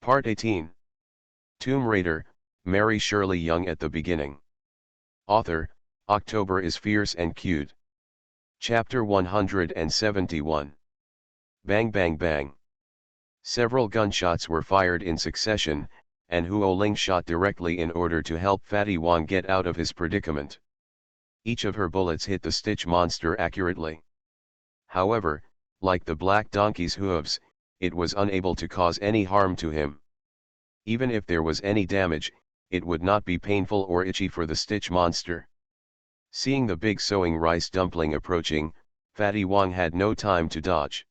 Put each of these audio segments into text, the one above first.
Part 18. Tomb Raider, Mary Shirley Young at the beginning. Author, October is fierce and cute. Chapter 171. Bang bang bang. Several gunshots were fired in succession, and Huo Ling shot directly in order to help Fatty Wong get out of his predicament. Each of her bullets hit the Stitch monster accurately. However, like the black donkey's hooves, it was unable to cause any harm to him. Even if there was any damage, it would not be painful or itchy for the Stitch monster. Seeing the big sewing rice dumpling approaching, Fatty Wong had no time to dodge.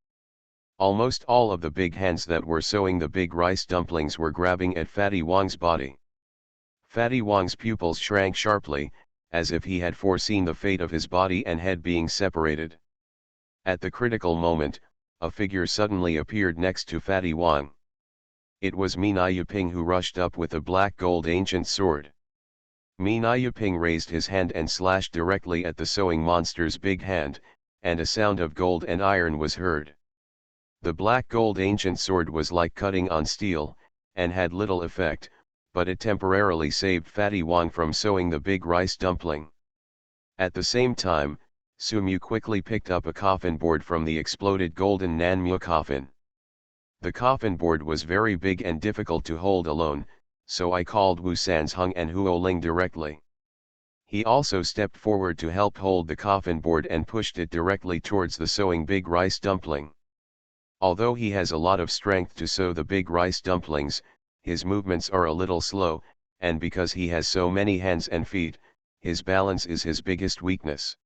Almost all of the big hands that were sewing the big rice dumplings were grabbing at Fatty Wong's body. Fatty Wong's pupils shrank sharply, as if he had foreseen the fate of his body and head being separated. At the critical moment, a figure suddenly appeared next to Fatty Wong. It was Mina Yuping, who rushed up with a black gold ancient sword. Mina Yuping raised his hand and slashed directly at the sewing monster's big hand, and a sound of gold and iron was heard. The black gold ancient sword was like cutting on steel, and had little effect, but it temporarily saved Fatty Wong from sewing the big rice dumpling. At the same time, Sumu quickly picked up a coffin board from the exploded golden Nanmu coffin. The coffin board was very big and difficult to hold alone, so I called Wu Sanzhong and Huo Ling directly. He also stepped forward to help hold the coffin board and pushed it directly towards the sewing big rice dumpling. Although he has a lot of strength to sew the big rice dumplings, his movements are a little slow, and because he has so many hands and feet, his balance is his biggest weakness.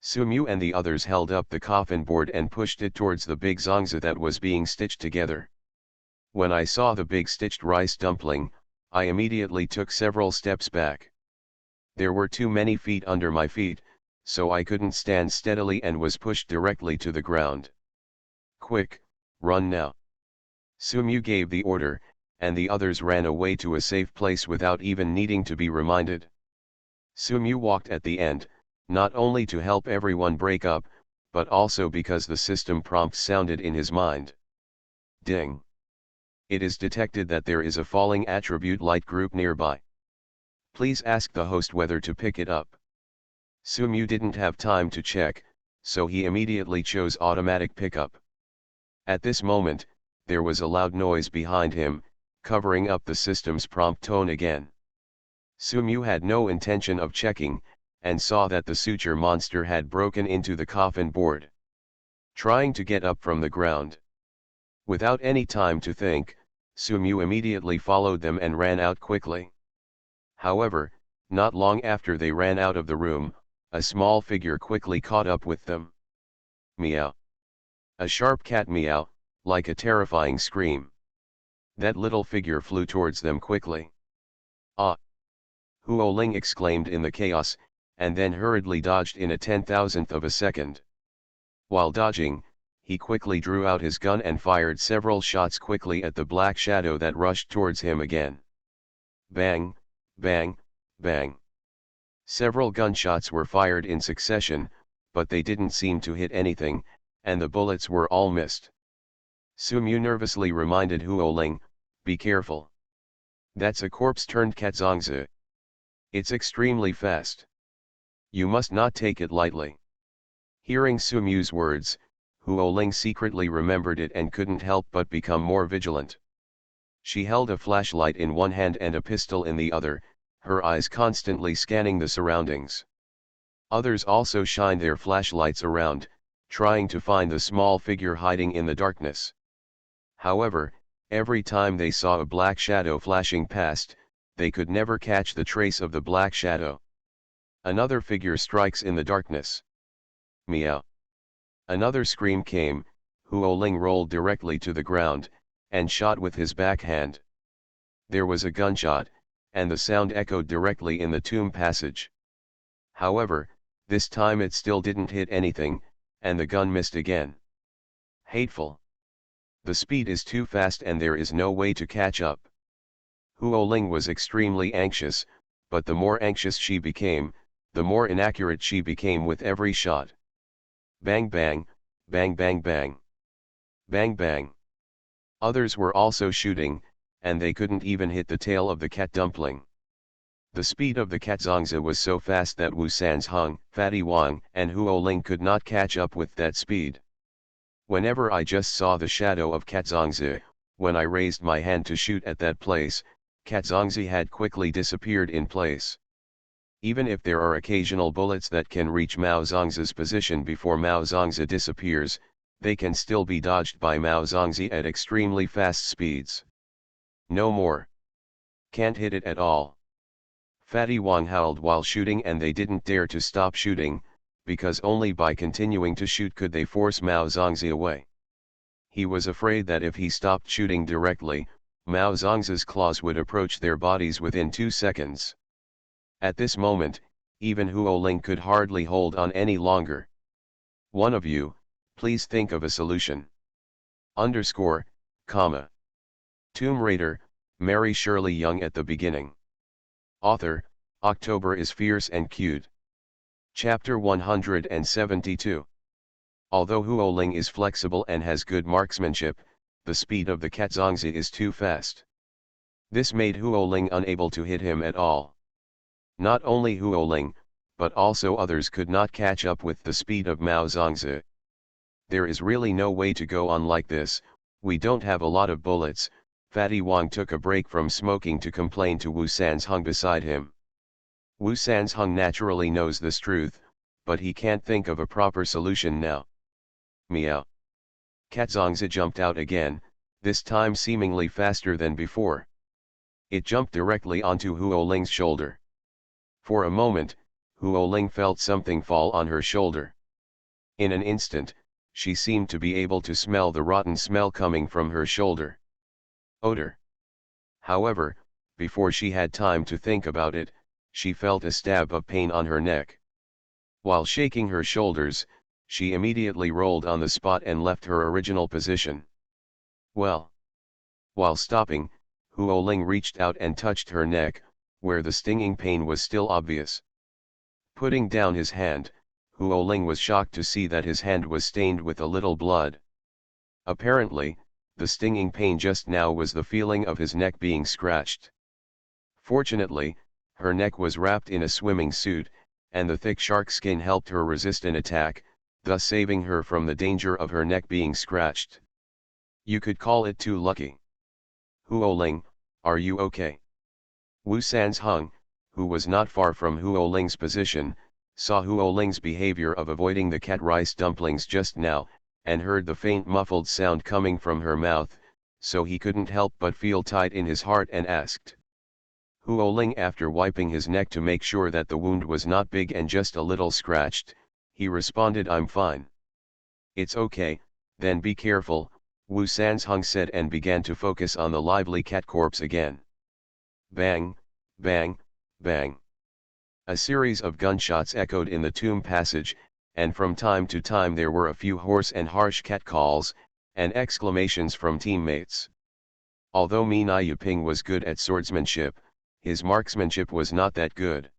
Sumu and the others held up the coffin board and pushed it towards the big zongzi that was being stitched together. When I saw the big stitched rice dumpling, I immediately took several steps back. There were too many feet under my feet, so I couldn't stand steadily and was pushed directly to the ground. Quick, run now. Sumu gave the order, and the others ran away to a safe place without even needing to be reminded. Sumu walked at the end, not only to help everyone break up, but also because the system prompt sounded in his mind. Ding! It is detected that there is a falling attribute light group nearby. Please ask the host whether to pick it up. Sumu didn't have time to check, so he immediately chose automatic pickup. At this moment, there was a loud noise behind him, covering up the system's prompt tone again. Sumu had no intention of checking, and saw that the suture monster had broken into the coffin board, trying to get up from the ground. Without any time to think, Sumu immediately followed them and ran out quickly. However, not long after they ran out of the room, a small figure quickly caught up with them. Meow. A sharp cat meow, like a terrifying scream. That little figure flew towards them quickly. Ah! Huo Ling exclaimed in the chaos, and then hurriedly dodged in a 10,000th of a second. While dodging, he quickly drew out his gun and fired several shots quickly at the black shadow that rushed towards him again. Bang, bang, bang. Several gunshots were fired in succession, but they didn't seem to hit anything, and the bullets were all missed. Sumu nervously reminded Huo Ling, "Be careful. That's a corpse-turned cat zongzi. It's extremely fast. You must not take it lightly." Hearing Sumu's words, Huo Ling secretly remembered it and couldn't help but become more vigilant. She held a flashlight in one hand and a pistol in the other, her eyes constantly scanning the surroundings. Others also shined their flashlights around, trying to find the small figure hiding in the darkness. However, every time they saw a black shadow flashing past, they could never catch the trace of the black shadow. Another figure strikes in the darkness. Meow. Another scream came. Huo Ling rolled directly to the ground, and shot with his backhand. There was a gunshot, and the sound echoed directly in the tomb passage. However, this time it still didn't hit anything, and the gun missed again. Hateful. The speed is too fast and there is no way to catch up. Huo Ling was extremely anxious, but the more anxious she became, the more inaccurate she became with every shot. Bang bang, bang bang bang. Bang bang. Others were also shooting, and they couldn't even hit the tail of the cat dumpling. The speed of the cat Zongzi was so fast that Wu Sanzhong, Fatty Wang, and Huo Ling could not catch up with that speed. Whenever I just saw the shadow of cat Zongzi, when I raised my hand to shoot at that place, cat Zongzi had quickly disappeared in place. Even if there are occasional bullets that can reach Mao Zongzi's position before Mao Zongzi disappears, they can still be dodged by Mao Zongzi at extremely fast speeds. No more. Can't hit it at all. Fatty Wang howled while shooting, and they didn't dare to stop shooting, because only by continuing to shoot could they force Mao Zongzi away. He was afraid that if he stopped shooting directly, Mao Zongzi's claws would approach their bodies within 2 seconds. At this moment, even Huo Ling could hardly hold on any longer. One of you, please think of a solution. Underscore, comma. Tomb Raider, Mary Shirley Young at the beginning. Author, October is fierce and cute. Chapter 172. Although Huo Ling is flexible and has good marksmanship, the speed of the cat Zongzi is too fast. This made Huo Ling unable to hit him at all. Not only Huo Ling, but also others could not catch up with the speed of Mao Zongzi. There is really no way to go on like this. We don't have a lot of bullets. Fatty Wang took a break from smoking to complain to Wu Sanzhong beside him. Wu Sanzhong naturally knows this truth, but he can't think of a proper solution now. Meow. Cat Zongzi jumped out again, this time seemingly faster than before. It jumped directly onto Huo Ling's shoulder. For a moment, Huo Ling felt something fall on her shoulder. In an instant, she seemed to be able to smell the rotten smell coming from her shoulder. Odor. However, before she had time to think about it, she felt a stab of pain on her neck. While shaking her shoulders, she immediately rolled on the spot and left her original position. Well. While stopping, Huo Ling reached out and touched her neck, where the stinging pain was still obvious. Putting down his hand, Huo Ling was shocked to see that his hand was stained with a little blood. Apparently, the stinging pain just now was the feeling of his neck being scratched. Fortunately, her neck was wrapped in a swimming suit, and the thick shark skin helped her resist an attack, thus saving her from the danger of her neck being scratched. You could call it too lucky. Huo Ling, are you okay? Wu Sanzhong, who was not far from Huo Ling's position, saw Huo Ling's behavior of avoiding the cat rice dumplings just now, and heard the faint muffled sound coming from her mouth, so he couldn't help but feel tight in his heart and asked. Huo Ling, after wiping his neck to make sure that the wound was not big and just a little scratched, he responded, I'm fine. It's okay, then be careful, Wu Sanzhong said, and began to focus on the lively cat corpse again. Bang, bang, bang. A series of gunshots echoed in the tomb passage, and from time to time there were a few hoarse and harsh cat calls, and exclamations from teammates. Although Min Yuping was good at swordsmanship, his marksmanship was not that good.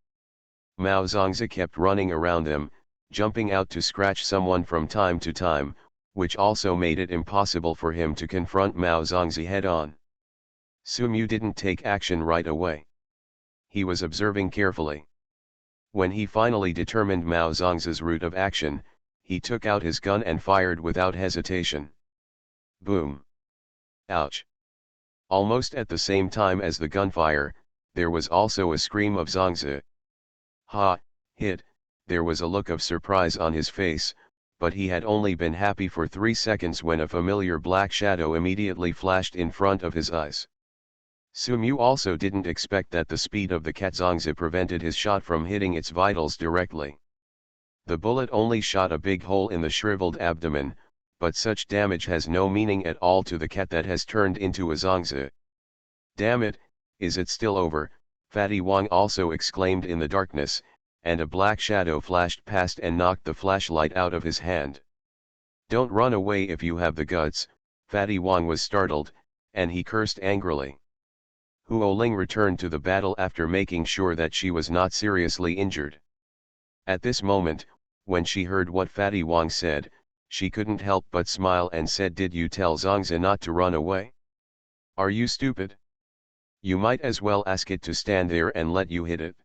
Mao Zongzi kept running around them, jumping out to scratch someone from time to time, which also made it impossible for him to confront Mao Zongzi head-on. Sumu didn't take action right away. He was observing carefully. When he finally determined Mao Zongzi's route of action, he took out his gun and fired without hesitation. Boom! Ouch! Almost at the same time as the gunfire, there was also a scream of Zongzi. Ha, hit! There was a look of surprise on his face, but he had only been happy for 3 seconds when a familiar black shadow immediately flashed in front of his eyes. Sumu also didn't expect that the speed of the cat Zongzi prevented his shot from hitting its vitals directly. The bullet only shot a big hole in the shriveled abdomen, but such damage has no meaning at all to the cat that has turned into a Zongzi. Damn it, is it still over? Fatty Wang also exclaimed in the darkness, and a black shadow flashed past and knocked the flashlight out of his hand. Don't run away if you have the guts, Fatty Wang was startled, and he cursed angrily. Huo Ling returned to the battle after making sure that she was not seriously injured. At this moment, when she heard what Fatty Wang said, she couldn't help but smile and said, Did you tell Zongzi not to run away? Are you stupid? You might as well ask it to stand there and let you hit it.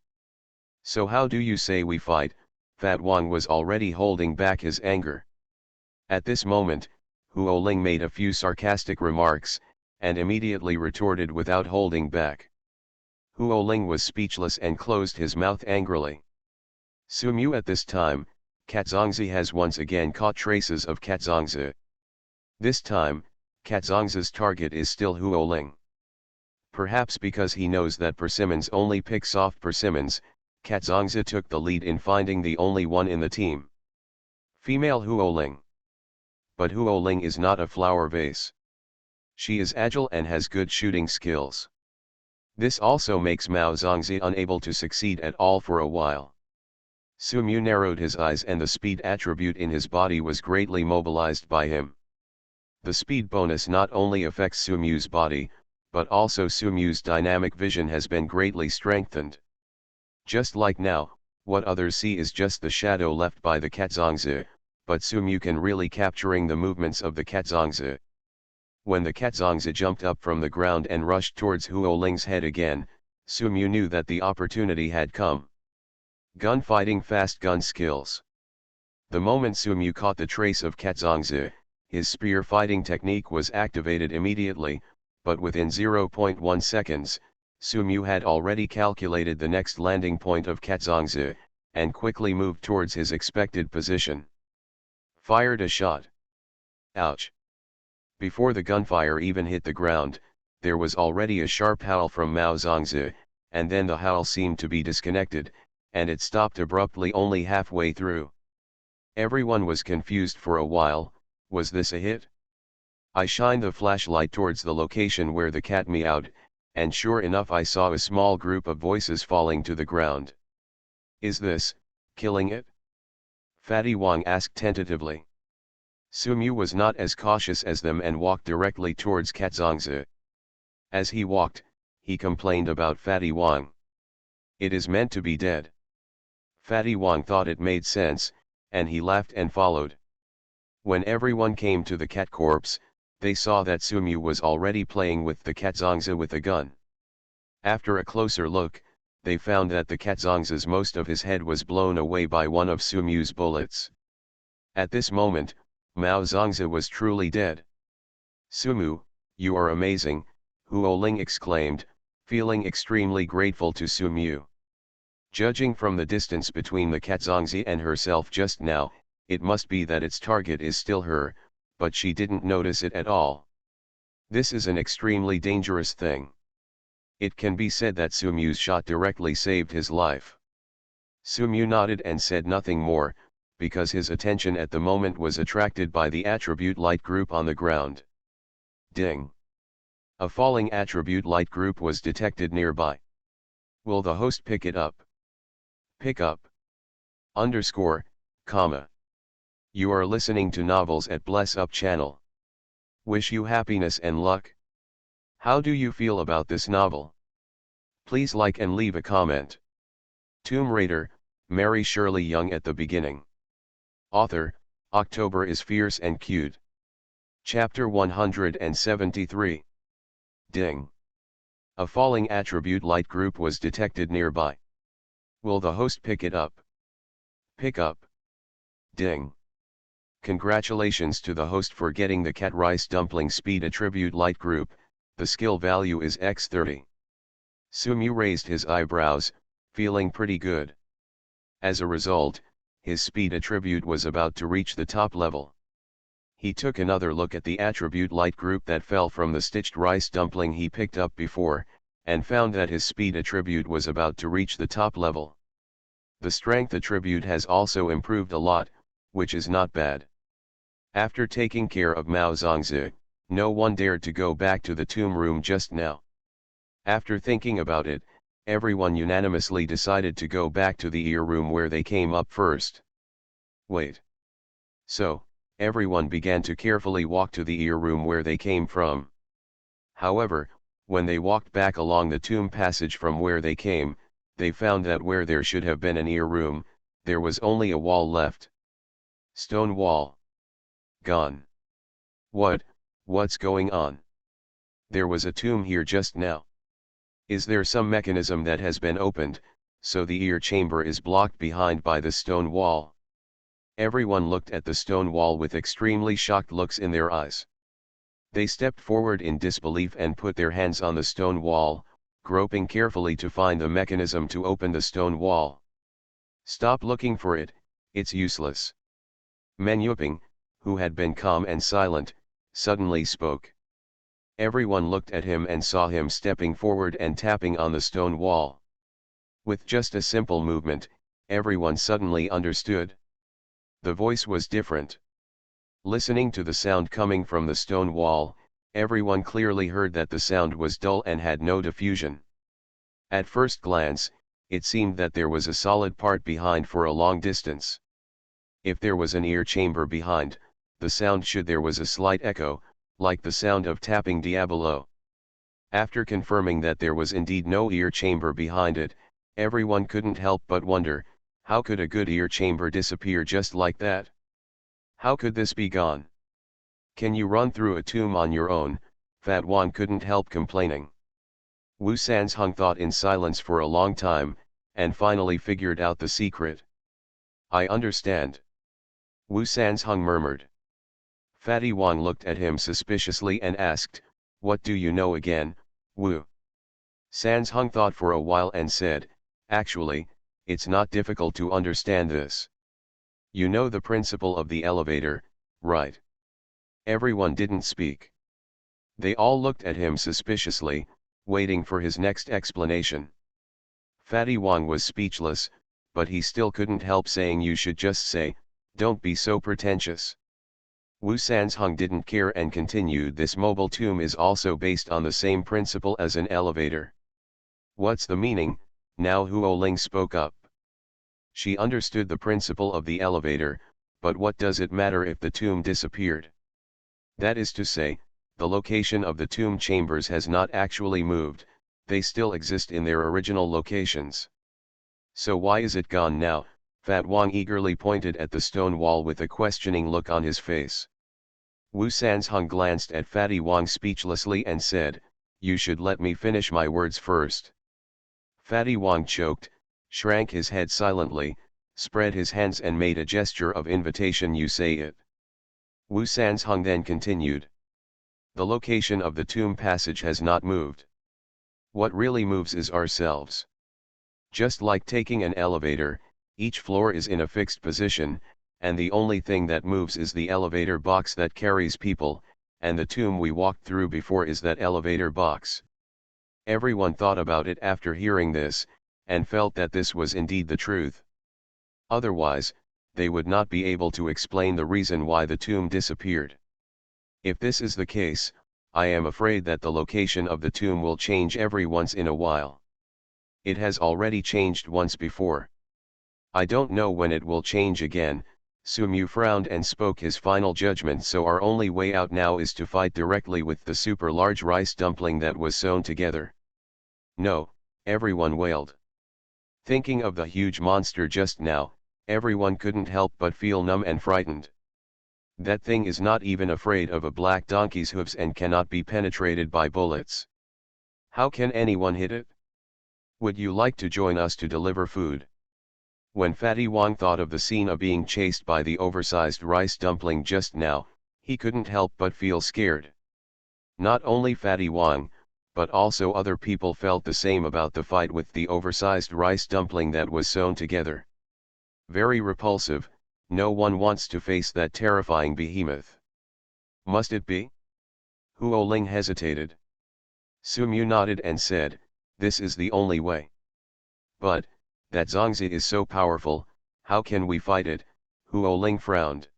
So how do you say we fight? Fat Wang was already holding back his anger. At this moment, Huo Ling made a few sarcastic remarks, and immediately retorted without holding back. Huo Ling was speechless and closed his mouth angrily. Sumu at this time, Katzongzi has once again caught traces of Katzongzi. This time, Katzongzi's target is still Huo Ling. Perhaps because he knows that persimmons only pick soft persimmons, Katzongzi took the lead in finding the only one in the team. Female Huo Ling. But Huo Ling is not a flower vase. She is agile and has good shooting skills. This also makes Mao Zongzi unable to succeed at all for a while. Sumu narrowed his eyes and the speed attribute in his body was greatly mobilized by him. The speed bonus not only affects Sumu's body, but also Sumu's dynamic vision has been greatly strengthened. Just like now, what others see is just the shadow left by the Katzongzi, but Sumu can really capturing the movements of the Katzongzi. When the Katzongzi jumped up from the ground and rushed towards Huo Ling's head again, Sumu knew that the opportunity had come. Gunfighting fast gun skills. The moment Sumu caught the trace of Katzongzi, his spear fighting technique was activated immediately, but within 0.1 seconds, Sumu had already calculated the next landing point of Katzongzi, and quickly moved towards his expected position. Fired a shot. Ouch! Before the gunfire even hit the ground, there was already a sharp howl from Mao Zongzi, and then the howl seemed to be disconnected, and it stopped abruptly only halfway through. Everyone was confused for a while. Was this a hit? I shined the flashlight towards the location where the cat meowed, and sure enough I saw a small group of voices falling to the ground. Is this, killing it? Fatty Wang asked tentatively. Sumu was not as cautious as them and walked directly towards Katzongzi. As he walked, he complained about Fatty Wang. It is meant to be dead. Fatty Wang thought it made sense, and he laughed and followed. When everyone came to the cat corpse, they saw that Sumu was already playing with the Katzongzi with a gun. After a closer look, they found that the Katzongzi's most of his head was blown away by one of Sumu's bullets. At this moment, Mao Zongzi was truly dead. Sumu, you are amazing, Huo Ling exclaimed, feeling extremely grateful to Sumu. Judging from the distance between the Katzongzi and herself just now, it must be that its target is still her, but she didn't notice it at all. This is an extremely dangerous thing. It can be said that Sumu's shot directly saved his life. Sumu nodded and said nothing more, because his attention at the moment was attracted by the attribute light group on the ground. Ding! A falling attribute light group was detected nearby. Will the host pick it up? Pick up. _ comma. You are listening to novels at Bless Up channel. Wish you happiness and luck. How do you feel about this novel? Please like and leave a comment. Tomb Raider, Mary Shirley Young at the beginning. Author, October is fierce and cute. Chapter 173. Ding! A falling attribute light group was detected nearby. Will the host pick it up? Pick up. Ding! Congratulations to the host for getting the cat rice dumpling speed attribute light group, the skill value is x30. Sumu raised his eyebrows, feeling pretty good. As a result, his speed attribute was about to reach the top level. He took another look at the attribute light group that fell from the stitched rice dumpling he picked up before, and found that his speed attribute was about to reach the top level. The strength attribute has also improved a lot, which is not bad. After taking care of Mao Zongzi, no one dared to go back to the tomb room just now. After thinking about it, everyone unanimously decided to go back to the ear room where they came up first. Wait. So, everyone began to carefully walk to the ear room where they came from. However, when they walked back along the tomb passage from where they came, they found that where there should have been an ear room, there was only a wall left. Stone wall. Gone. What's going on? There was a tomb here just now. Is there some mechanism that has been opened, so the ear chamber is blocked behind by the stone wall? Everyone looked at the stone wall with extremely shocked looks in their eyes. They stepped forward in disbelief and put their hands on the stone wall, groping carefully to find the mechanism to open the stone wall. Stop looking for it, it's useless. Men Yuping, who had been calm and silent, suddenly spoke. Everyone looked at him and saw him stepping forward and tapping on the stone wall. With just a simple movement, everyone suddenly understood. The voice was different. Listening to the sound coming from the stone wall, everyone clearly heard that the sound was dull and had no diffusion. At first glance, it seemed that there was a solid part behind for a long distance. If there was an ear chamber behind, the sound should there was a slight echo, like the sound of tapping diabolo. After confirming that there was indeed no ear chamber behind it, everyone couldn't help but wonder, how could a good ear chamber disappear just like that? How could this be gone? Can you run through a tomb on your own? Fat Wan couldn't help complaining. Wu Sanzhong thought in silence for a long time, and finally figured out the secret. I understand. Wu Sanzhong murmured. Fatty Wang looked at him suspiciously and asked, what do you know again, Wu? Sanzhong thought for a while and said, actually, it's not difficult to understand this. You know the principle of the elevator, right? Everyone didn't speak. They all looked at him suspiciously, waiting for his next explanation. Fatty Wang was speechless, but he still couldn't help saying you should just say, don't be so pretentious. Wu Sanzhong didn't care and continued, this mobile tomb is also based on the same principle as an elevator. What's the meaning? Now Huo Ling spoke up. She understood the principle of the elevator, but what does it matter if the tomb disappeared? That is to say, the location of the tomb chambers has not actually moved, they still exist in their original locations. So why is it gone now? Fat Wang eagerly pointed at the stone wall with a questioning look on his face. Wu Sanzhong glanced at Fatty Wang speechlessly and said, you should let me finish my words first. Fatty Wang choked, shrank his head silently, spread his hands and made a gesture of invitation, you say it. Wu Sanzhong then continued. The location of the tomb passage has not moved. What really moves is ourselves. Just like taking an elevator, each floor is in a fixed position, and the only thing that moves is the elevator box that carries people, and the tomb we walked through before is that elevator box. Everyone thought about it after hearing this, and felt that this was indeed the truth. Otherwise, they would not be able to explain the reason why the tomb disappeared. If this is the case, I am afraid that the location of the tomb will change every once in a while. It has already changed once before. I don't know when it will change again. Sumu frowned and spoke his final judgment, so our only way out now is to fight directly with the super large rice dumpling that was sewn together. No, everyone wailed. Thinking of the huge monster just now, everyone couldn't help but feel numb and frightened. That thing is not even afraid of a black donkey's hooves and cannot be penetrated by bullets. How can anyone hit it? Would you like to join us to deliver food? When Fatty Wang thought of the scene of being chased by the oversized rice dumpling just now, he couldn't help but feel scared. Not only Fatty Wang, but also other people felt the same about the fight with the oversized rice dumpling that was sewn together. Very repulsive, no one wants to face that terrifying behemoth. Must it be? Huo Ling hesitated. Sumu nodded and said, this is the only way. But, that Zongzi is so powerful, how can we fight it? Huo Ling frowned.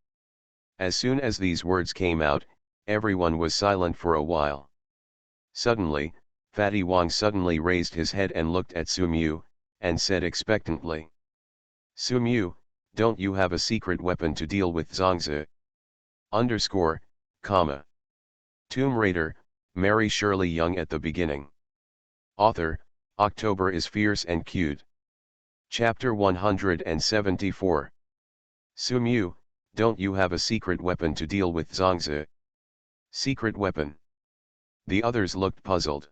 As soon as these words came out, everyone was silent for a while. Suddenly, Fatty Wang suddenly raised his head and looked at Sumu, and said expectantly. Sumu, don't you have a secret weapon to deal with Zongzi? Underscore, comma. Tomb Raider, Mary Shirley Young at the beginning. Author, October is fierce and cute. Chapter 174. Sumu, don't you have a secret weapon to deal with Zongzi? Secret weapon. The others looked puzzled.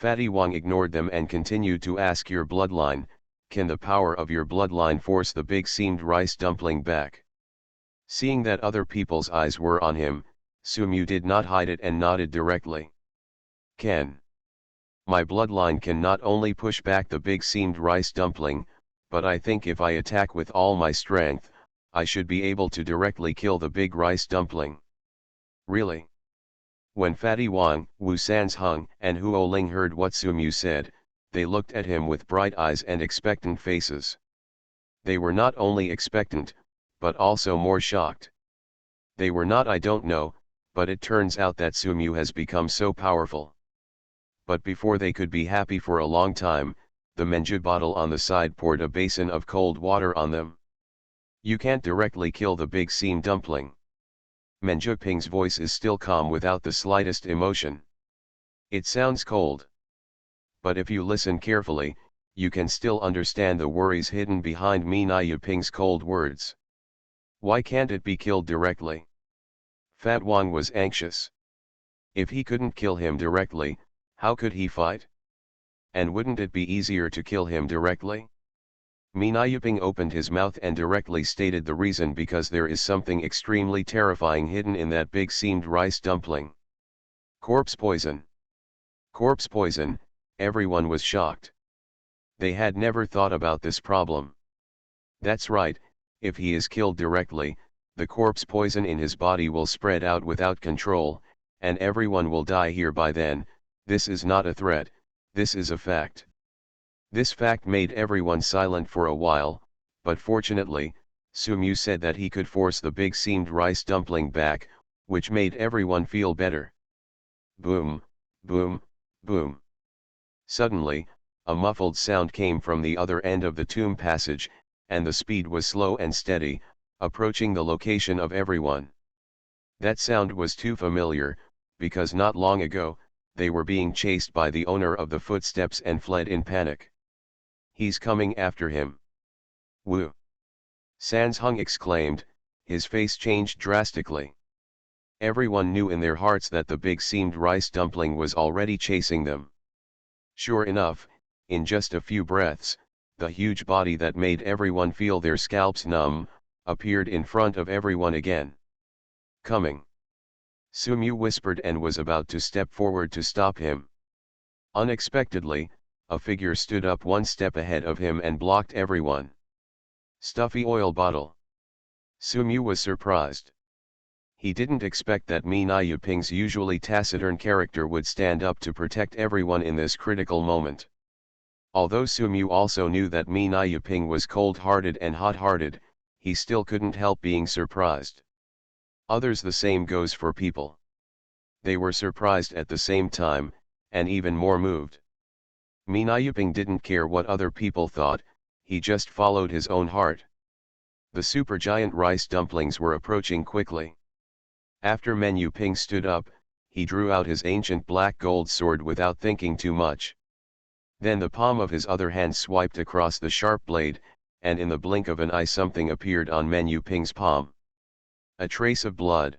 Fatty Wang ignored them and continued to ask, your bloodline, can the power of your bloodline force the big seamed rice dumpling back? Seeing that other people's eyes were on him, Sumu did not hide it and nodded directly. Can. My bloodline can not only push back the big seamed rice dumpling, but I think if I attack with all my strength, I should be able to directly kill the big rice dumpling. Really? When Fatty Wang, Wu Sansheng, and Huo Ling heard what Sumu said, they looked at him with bright eyes and expectant faces. They were not only expectant, but also more shocked. They were not, I don't know, but it turns out that Sumu has become so powerful. But before they could be happy for a long time, the Menju bottle on the side poured a basin of cold water on them. You can't directly kill the big seam dumpling. Menju Ping's voice is still calm without the slightest emotion. It sounds cold. But if you listen carefully, you can still understand the worries hidden behind Menju Ping's cold words. Why can't it be killed directly? Fat Wang was anxious. If he couldn't kill him directly, how could he fight? And wouldn't it be easier to kill him directly? Menju Ping opened his mouth and directly stated the reason, because there is something extremely terrifying hidden in that big seamed rice dumpling. Corpse poison. Corpse poison, everyone was shocked. They had never thought about this problem. That's right, if he is killed directly, the corpse poison in his body will spread out without control, and everyone will die here by then. This is not a threat, this is a fact. This fact made everyone silent for a while, but fortunately, Sumu said that he could force the big seamed rice dumpling back, which made everyone feel better. Boom, boom, boom. Suddenly, a muffled sound came from the other end of the tomb passage, and the speed was slow and steady, approaching the location of everyone. That sound was too familiar, because not long ago, they were being chased by the owner of the footsteps and fled in panic. He's coming after him. Wu Sansheng exclaimed, his face changed drastically. Everyone knew in their hearts that the big seamed rice dumpling was already chasing them. Sure enough, in just a few breaths, the huge body that made everyone feel their scalps numb, appeared in front of everyone again. Coming. Sumu whispered and was about to step forward to stop him. Unexpectedly, a figure stood up one step ahead of him and blocked everyone. Stuffy oil bottle. Sumu was surprised. He didn't expect that Menju Ping's usually taciturn character would stand up to protect everyone in this critical moment. Although Sumu also knew that Menju Ping was cold-hearted and hot-hearted, he still couldn't help being surprised. Others, the same goes for people. They were surprised at the same time, and even more moved. Menju Ping didn't care what other people thought, he just followed his own heart. The supergiant rice dumplings were approaching quickly. After Menju Ping stood up, he drew out his ancient black gold sword without thinking too much. Then the palm of his other hand swiped across the sharp blade, and in the blink of an eye something appeared on Menju Ping's palm. A trace of blood.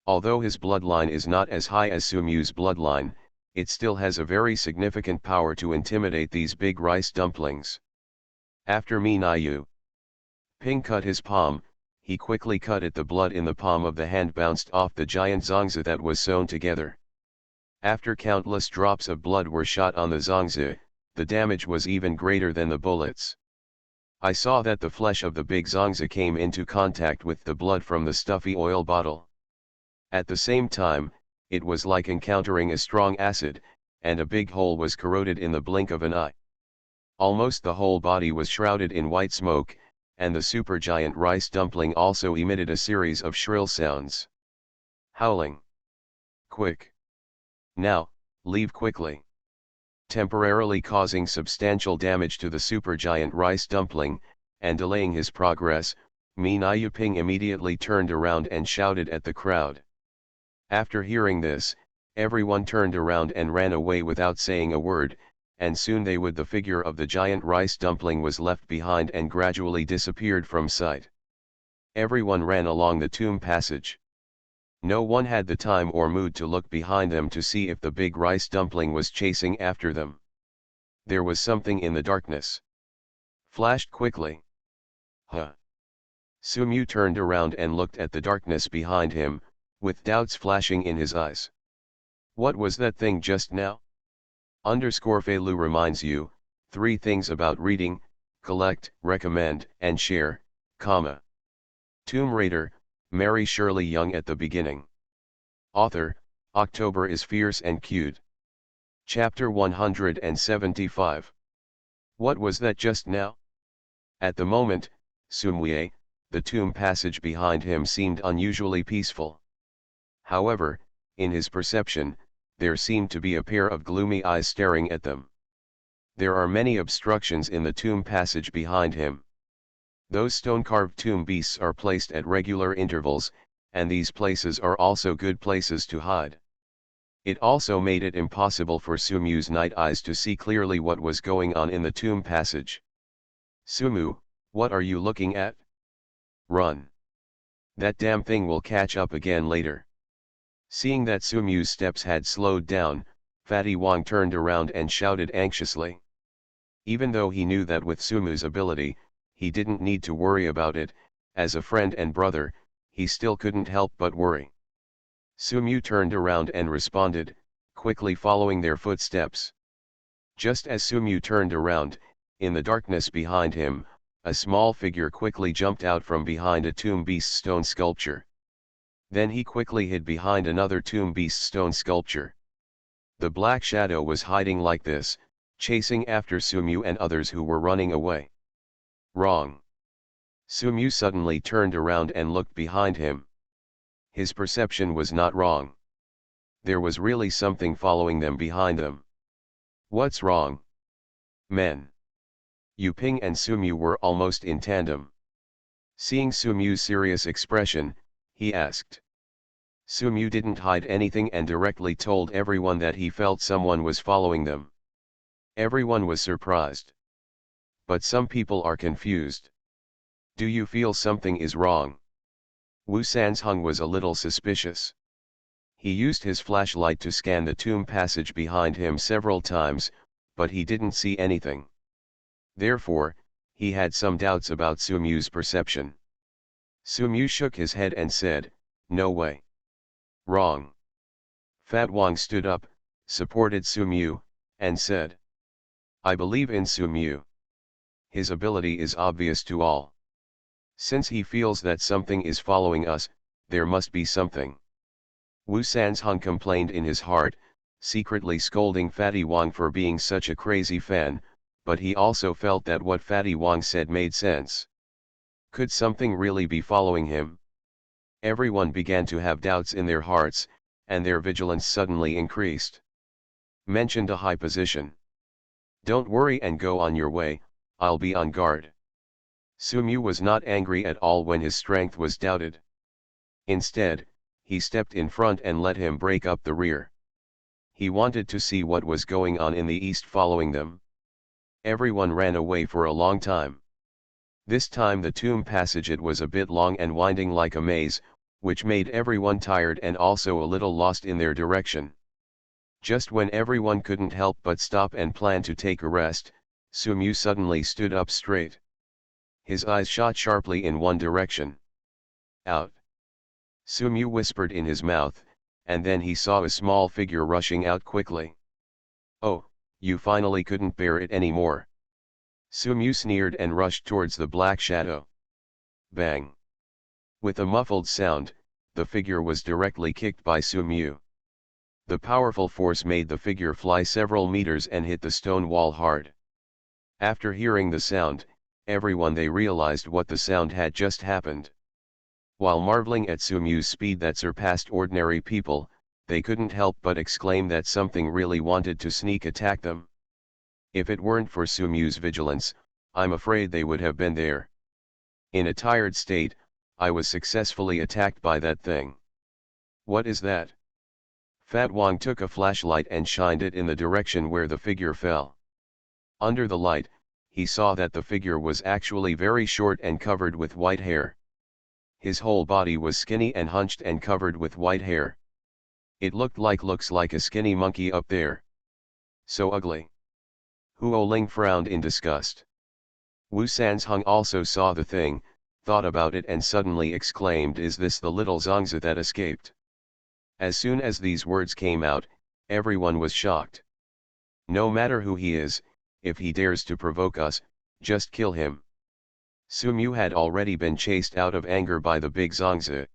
Although his bloodline is not as high as Sumu's bloodline, it still has a very significant power to intimidate these big rice dumplings. After Menju Ping cut his palm, he quickly cut it. The blood in the palm of the hand bounced off the giant zongzi that was sewn together. After countless drops of blood were shot on the zongzi, the damage was even greater than the bullets. I saw that the flesh of the big zongzi came into contact with the blood from the stuffy oil bottle. At the same time, it was like encountering a strong acid, and a big hole was corroded in the blink of an eye. Almost the whole body was shrouded in white smoke, and the supergiant rice dumpling also emitted a series of shrill sounds. Howling. Quick. Now, leave quickly. Temporarily causing substantial damage to the supergiant rice dumpling, and delaying his progress, Menju Ping immediately turned around and shouted at the crowd. After hearing this, everyone turned around and ran away without saying a word, and soon the figure of the giant rice dumpling was left behind and gradually disappeared from sight. Everyone ran along the tomb passage. No one had the time or mood to look behind them to see if the big rice dumpling was chasing after them. There was something in the darkness. Flashed quickly. Huh. Sumu turned around and looked at the darkness behind him, with doubts flashing in his eyes. What was that thing just now? Felu reminds you, 3 things about reading: collect, recommend, and share, comma. Tomb Raider, Mary Shirley Young at the beginning. Author, October is fierce and cute. Chapter 175. What was that just now? At the moment, Sumue, the tomb passage behind him seemed unusually peaceful. However, in his perception, there seemed to be a pair of gloomy eyes staring at them. There are many obstructions in the tomb passage behind him. Those stone-carved tomb beasts are placed at regular intervals, and these places are also good places to hide. It also made it impossible for Sumu's night eyes to see clearly what was going on in the tomb passage. Sumu, what are you looking at? Run. That damn thing will catch up again later. Seeing that Sumu's steps had slowed down, Fatty Wong turned around and shouted anxiously. Even though he knew that with Sumu's ability, he didn't need to worry about it, as a friend and brother, he still couldn't help but worry. Sumu turned around and responded, quickly following their footsteps. Just as Sumu turned around, in the darkness behind him, a small figure quickly jumped out from behind a tomb beast stone sculpture. Then he quickly hid behind another tomb beast stone sculpture. The black shadow was hiding like this, chasing after Sumu and others who were running away. Wrong. Sumu suddenly turned around and looked behind him. His perception was not wrong. There was really something following them behind them. What's wrong? Men. Yu Ping and Sumu were almost in tandem. Seeing Sumu's serious expression, he asked. Sumu didn't hide anything and directly told everyone that he felt someone was following them. Everyone was surprised. But some people are confused. Do you feel something is wrong? Wu Sanzhong was a little suspicious. He used his flashlight to scan the tomb passage behind him several times, but he didn't see anything. Therefore, he had some doubts about Sumu's perception. Sumu shook his head and said, "No way. Wrong." Fat Wang stood up, supported Sumu, and said, "I believe in Sumu. His ability is obvious to all. Since he feels that something is following us, there must be something." Wu Sanzhong complained in his heart, secretly scolding Fatty Wang for being such a crazy fan, but he also felt that what Fatty Wang said made sense. Could something really be following him? Everyone began to have doubts in their hearts, and their vigilance suddenly increased. Mentioned a high position. "Don't worry and go on your way, I'll be on guard." Sumu was not angry at all when his strength was doubted. Instead, he stepped in front and let him break up the rear. He wanted to see what was going on in the east following them. Everyone ran away for a long time. This time the tomb passage it was a bit long and winding like a maze, which made everyone tired and also a little lost in their direction. Just when everyone couldn't help but stop and plan to take a rest, Sumu suddenly stood up straight. His eyes shot sharply in one direction. "Out!" Sumu whispered in his mouth, and then he saw a small figure rushing out quickly. "Oh, you finally couldn't bear it anymore." Sumu sneered and rushed towards the black shadow. Bang! With a muffled sound, the figure was directly kicked by Sumu. The powerful force made the figure fly several meters and hit the stone wall hard. After hearing the sound, everyone they realized what the sound had just happened. While marveling at Sumu's speed that surpassed ordinary people, they couldn't help but exclaim that something really wanted to sneak attack them. If it weren't for Sumu's vigilance, I'm afraid they would have been there. In a tired state, I was successfully attacked by that thing. What is that? Fat Wang took a flashlight and shined it in the direction where the figure fell. Under the light, he saw that the figure was actually very short and covered with white hair. His whole body was skinny and hunched and covered with white hair. It looks like a skinny monkey up there. So ugly. Huo Ling frowned in disgust. Wu Sanzhong also saw the thing, thought about it and suddenly exclaimed, "Is this the little Zongzi that escaped?" As soon as these words came out, everyone was shocked. No matter who he is, if he dares to provoke us, just kill him. Sumu had already been chased out of anger by the big Zongzi.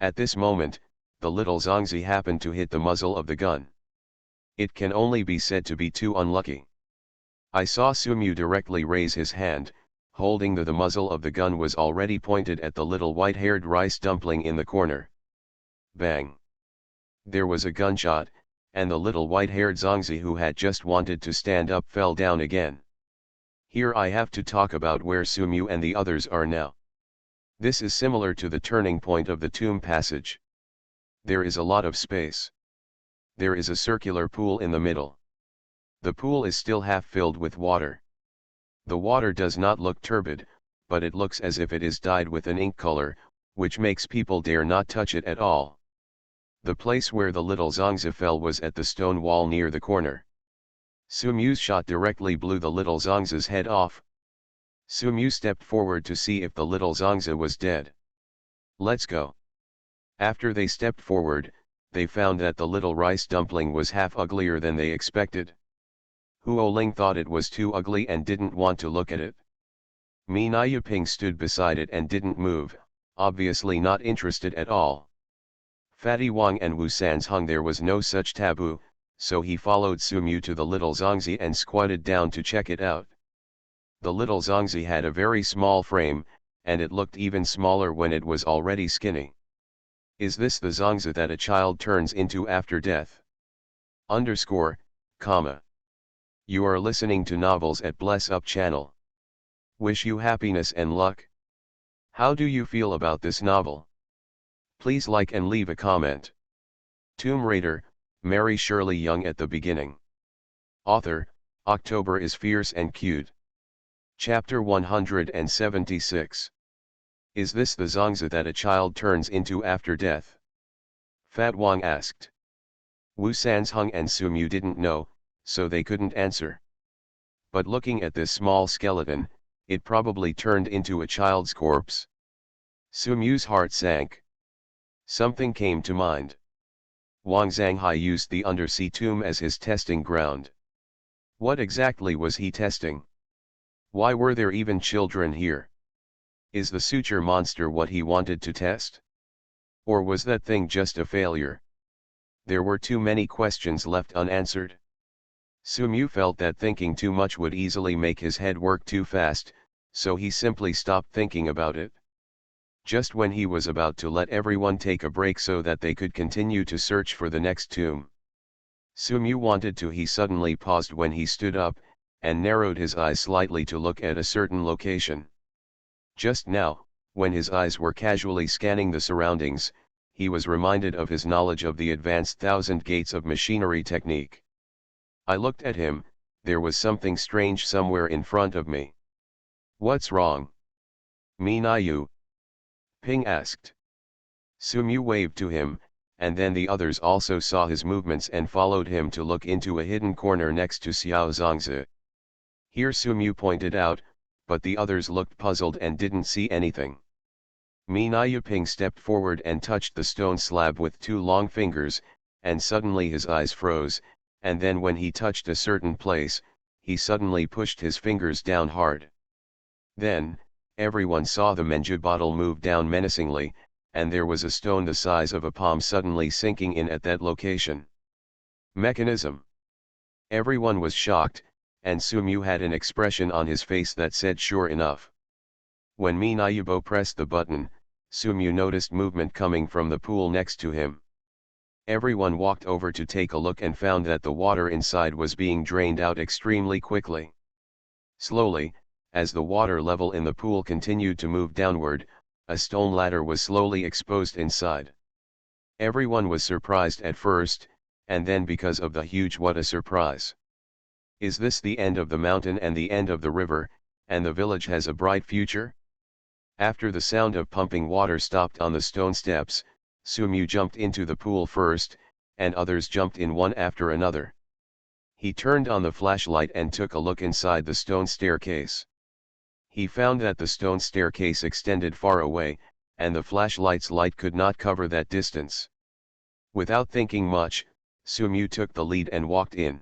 At this moment, the little Zongzi happened to hit the muzzle of the gun. It can only be said to be too unlucky. I saw Sumu directly raise his hand, holding the muzzle of the gun was already pointed at the little white-haired rice dumpling in the corner. Bang! There was a gunshot, and the little white-haired Zongzi who had just wanted to stand up fell down again. Here I have to talk about where Sumu and the others are now. This is similar to the turning point of the tomb passage. There is a lot of space. There is a circular pool in the middle. The pool is still half filled with water. The water does not look turbid, but it looks as if it is dyed with an ink color, which makes people dare not touch it at all. The place where the little Zongzi fell was at the stone wall near the corner. Sumu's shot directly blew the little Zongzi's head off. Sumu stepped forward to see if the little Zongzi was dead. "Let's go." After they stepped forward, they found that the little rice dumpling was half uglier than they expected. Huo Ling thought it was too ugly and didn't want to look at it. Mi Nayuping stood beside it and didn't move, obviously not interested at all. Fatty Wang and Wu Sanzhong, there was no such taboo, so he followed Sumu to the little Zongzi and squatted down to check it out. The little Zongzi had a very small frame, and it looked even smaller when it was already skinny. Is this the Zongzi that a child turns into after death? _, You are listening to Novels at Bless Up channel. Wish you happiness and luck. How do you feel about this novel? Please like and leave a comment. Tomb Raider, Mary Shirley Young at the beginning. Author, October is fierce and cute. Chapter 176. Is this the Zongzi that a child turns into after death? Fat Wang asked. Wu Sanzhong and Sumu didn't know, so they couldn't answer. But looking at this small skeleton, it probably turned into a child's corpse. Sumu's heart sank. Something came to mind. Wang Zhanghai used the undersea tomb as his testing ground. What exactly was he testing? Why were there even children here? Is the suture monster what he wanted to test? Or was that thing just a failure? There were too many questions left unanswered. Sumu felt that thinking too much would easily make his head work too fast, so he simply stopped thinking about it. Just when he was about to let everyone take a break so that they could continue to search for the next tomb, Sumu wanted to, he suddenly paused when he stood up, and narrowed his eyes slightly to look at a certain location. Just now, when his eyes were casually scanning the surroundings, he was reminded of his knowledge of the advanced thousand gates of machinery technique. I looked at him, there was something strange somewhere in front of me. What's wrong? Mi Nayu? Ping asked. Sumu waved to him, and then the others also saw his movements and followed him to look into a hidden corner next to Xiao Zongzi. Here Sumu pointed out, but the others looked puzzled and didn't see anything. Mi Nayuping stepped forward and touched the stone slab with two long fingers, and suddenly his eyes froze, and then when he touched a certain place, he suddenly pushed his fingers down hard. Then, everyone saw the Menju bottle move down menacingly, and there was a stone the size of a palm suddenly sinking in at that location. Mechanism. Everyone was shocked, and Sumu had an expression on his face that said sure enough. When Mi Nayubo pressed the button, Sumu noticed movement coming from the pool next to him. Everyone walked over to take a look and found that the water inside was being drained out extremely quickly. Slowly, as the water level in the pool continued to move downward, a stone ladder was slowly exposed inside. Everyone was surprised at first, and then because of the huge what a surprise. Is this the end of the mountain and the end of the river, and the village has a bright future? After the sound of pumping water stopped on the stone steps, Sumu jumped into the pool first, and others jumped in one after another. He turned on the flashlight and took a look inside the stone staircase. He found that the stone staircase extended far away, and the flashlight's light could not cover that distance. Without thinking much, Sumu took the lead and walked in.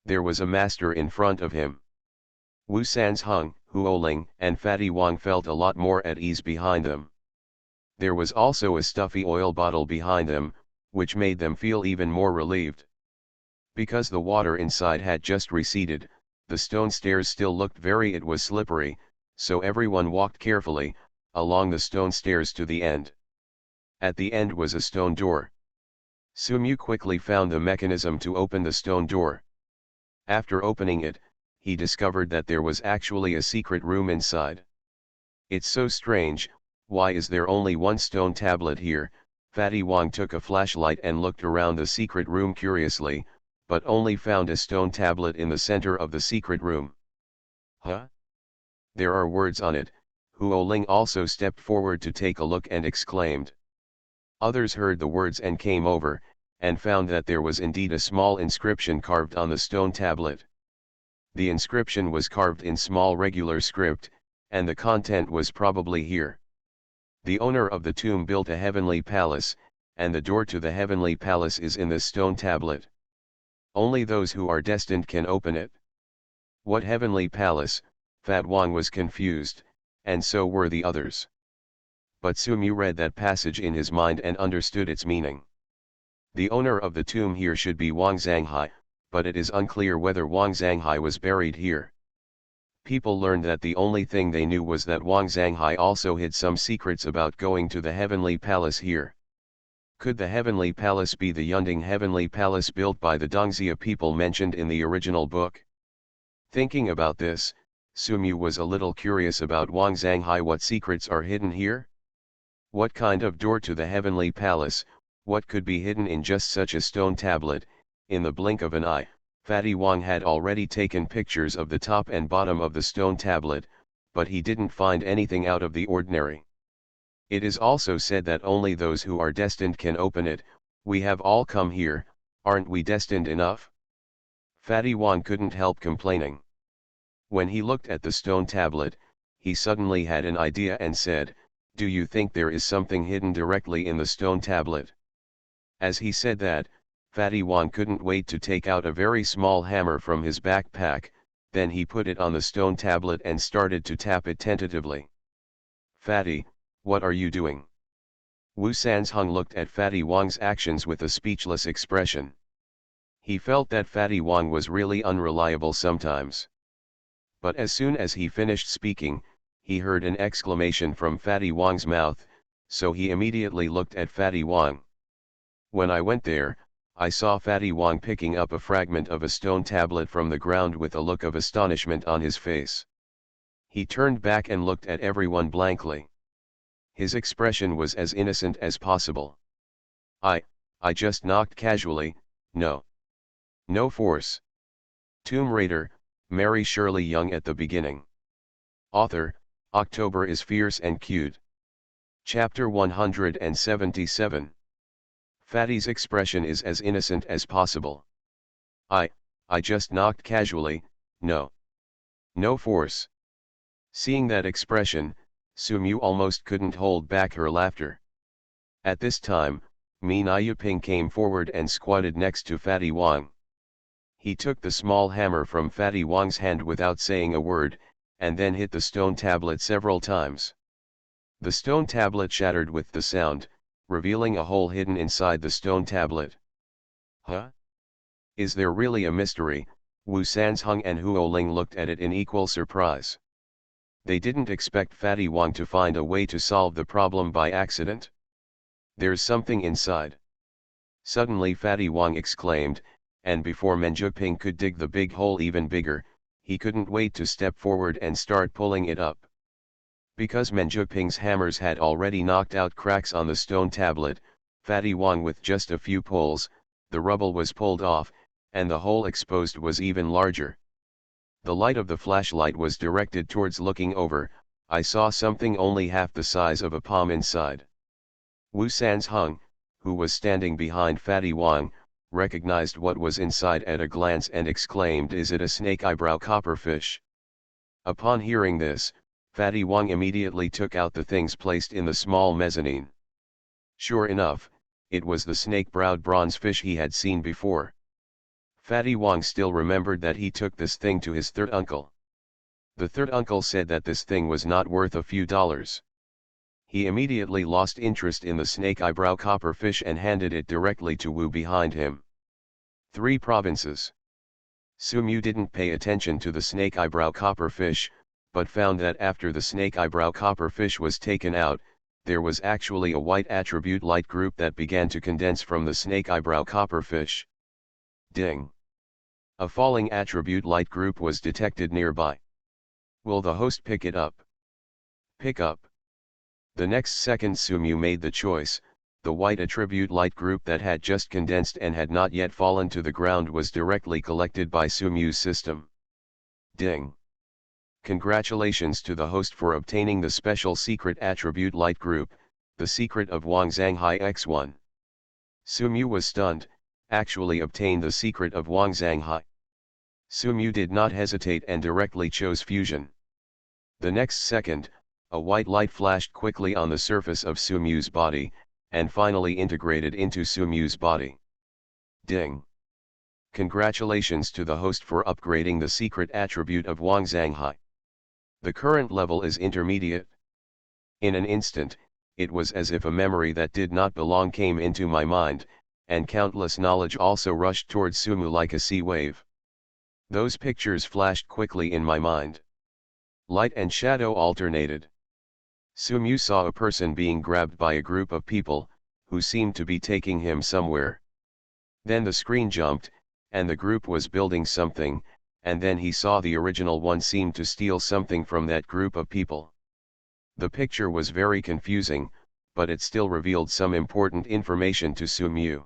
There was a master in front of him. Wu Sanzheng, Huoling, and Fatty Wang felt a lot more at ease behind them. There was also a stuffy oil bottle behind them, which made them feel even more relieved. Because the water inside had just receded, the stone stairs still looked it was slippery, so everyone walked carefully, along the stone stairs to the end. At the end was a stone door. Sumu quickly found the mechanism to open the stone door. After opening it, he discovered that there was actually a secret room inside. It's so strange, why is there only one stone tablet here? Fatty Wang took a flashlight and looked around the secret room curiously, but only found a stone tablet in the center of the secret room. Huh? There are words on it. Huoling also stepped forward to take a look and exclaimed. Others heard the words and came over, and found that there was indeed a small inscription carved on the stone tablet. The inscription was carved in small regular script, and the content was probably here. The owner of the tomb built a heavenly palace, and the door to the heavenly palace is in this stone tablet. Only those who are destined can open it. What heavenly palace? Fat Wang was confused, and so were the others. But Sumu read that passage in his mind and understood its meaning. The owner of the tomb here should be Wang Zhanghai, but it is unclear whether Wang Zhanghai was buried here. People learned that the only thing they knew was that Wang Zhanghai also hid some secrets about going to the heavenly palace here. Could the heavenly palace be the Yunding heavenly palace built by the Dongxia people mentioned in the original book? Thinking about this, Sumu was a little curious about Wang Zhanghai. What secrets are hidden here? What kind of door to the heavenly palace? What could be hidden in just such a stone tablet? In the blink of an eye, Fatty Wang had already taken pictures of the top and bottom of the stone tablet, but he didn't find anything out of the ordinary. It is also said that only those who are destined can open it. We have all come here, aren't we destined enough? Fatty Wang couldn't help complaining. When he looked at the stone tablet, he suddenly had an idea and said, "Do you think there is something hidden directly in the stone tablet?" As he said that, Fatty Wang couldn't wait to take out a very small hammer from his backpack, then he put it on the stone tablet and started to tap it tentatively. "Fatty, what are you doing?" Wu Sanzheng looked at Fatty Wang's actions with a speechless expression. He felt that Fatty Wang was really unreliable sometimes. But as soon as he finished speaking, he heard an exclamation from Fatty Wang's mouth, so he immediately looked at Fatty Wang. "When I went there, I saw Fatty Wang picking up a fragment of a stone tablet from the ground with a look of astonishment on his face. He turned back and looked at everyone blankly. His expression was as innocent as possible. I just knocked casually, no force." Tomb Raider, Mary Shirley Young at the beginning. Author, October is fierce and cute. Chapter 177. Fatty's expression is as innocent as possible. I just knocked casually, no force. Seeing that expression, Sumu almost couldn't hold back her laughter. At this time, Min Yuping came forward and squatted next to Fatty Wang. He took the small hammer from Fatty Wang's hand without saying a word, and then hit the stone tablet several times. The stone tablet shattered with the sound, revealing a hole hidden inside the stone tablet. Huh? Is there really a mystery? Wu Sanzheng and Huoling looked at it in equal surprise. They didn't expect Fatty Wang to find a way to solve the problem by accident. "There's something inside." Suddenly Fatty Wang exclaimed, and before Menjuping could dig the big hole even bigger, he couldn't wait to step forward and start pulling it up. Because Menjuping's hammers had already knocked out cracks on the stone tablet, Fatty Wang with just a few pulls, the rubble was pulled off, and the hole exposed was even larger. The light of the flashlight was directed towards looking over, I saw something only half the size of a palm inside. Wu Sanzheng, who was standing behind Fatty Wang, recognized what was inside at a glance and exclaimed, "Is it a snake eyebrow copperfish?" Upon hearing this, Fatty Wang immediately took out the things placed in the small mezzanine. Sure enough, it was the snake-browed bronze fish he had seen before. Fatty Wang still remembered that he took this thing to his third uncle. The third uncle said that this thing was not worth a few dollars. He immediately lost interest in the snake eyebrow copperfish and handed it directly to Wu behind him. 3 provinces. Sumu didn't pay attention to the snake eyebrow copperfish, but found that after the snake eyebrow copperfish was taken out, there was actually a white attribute light group that began to condense from the snake eyebrow copperfish. Ding! A falling attribute light group was detected nearby. Will the host pick it up? Pick up. The next second Sumu made the choice. The white attribute light group that had just condensed and had not yet fallen to the ground was directly collected by Sumu's system. Ding! Congratulations to the host for obtaining the special secret attribute light group, the secret of Wang Zhanghai X1. Sumu was stunned, actually obtained the secret of Wang Zhanghai. Sumu did not hesitate and directly chose fusion. The next second, a white light flashed quickly on the surface of Sumu's body, and finally integrated into Sumu's body. Ding! Congratulations to the host for upgrading the secret attribute of Wang Zhanghai. The current level is intermediate. In an instant, it was as if a memory that did not belong came into my mind, and countless knowledge also rushed towards Sumu like a sea wave. Those pictures flashed quickly in my mind. Light and shadow alternated. Sumu saw a person being grabbed by a group of people, who seemed to be taking him somewhere. Then the screen jumped, and the group was building something, and then he saw the original one seemed to steal something from that group of people. The picture was very confusing, but it still revealed some important information to Sumu.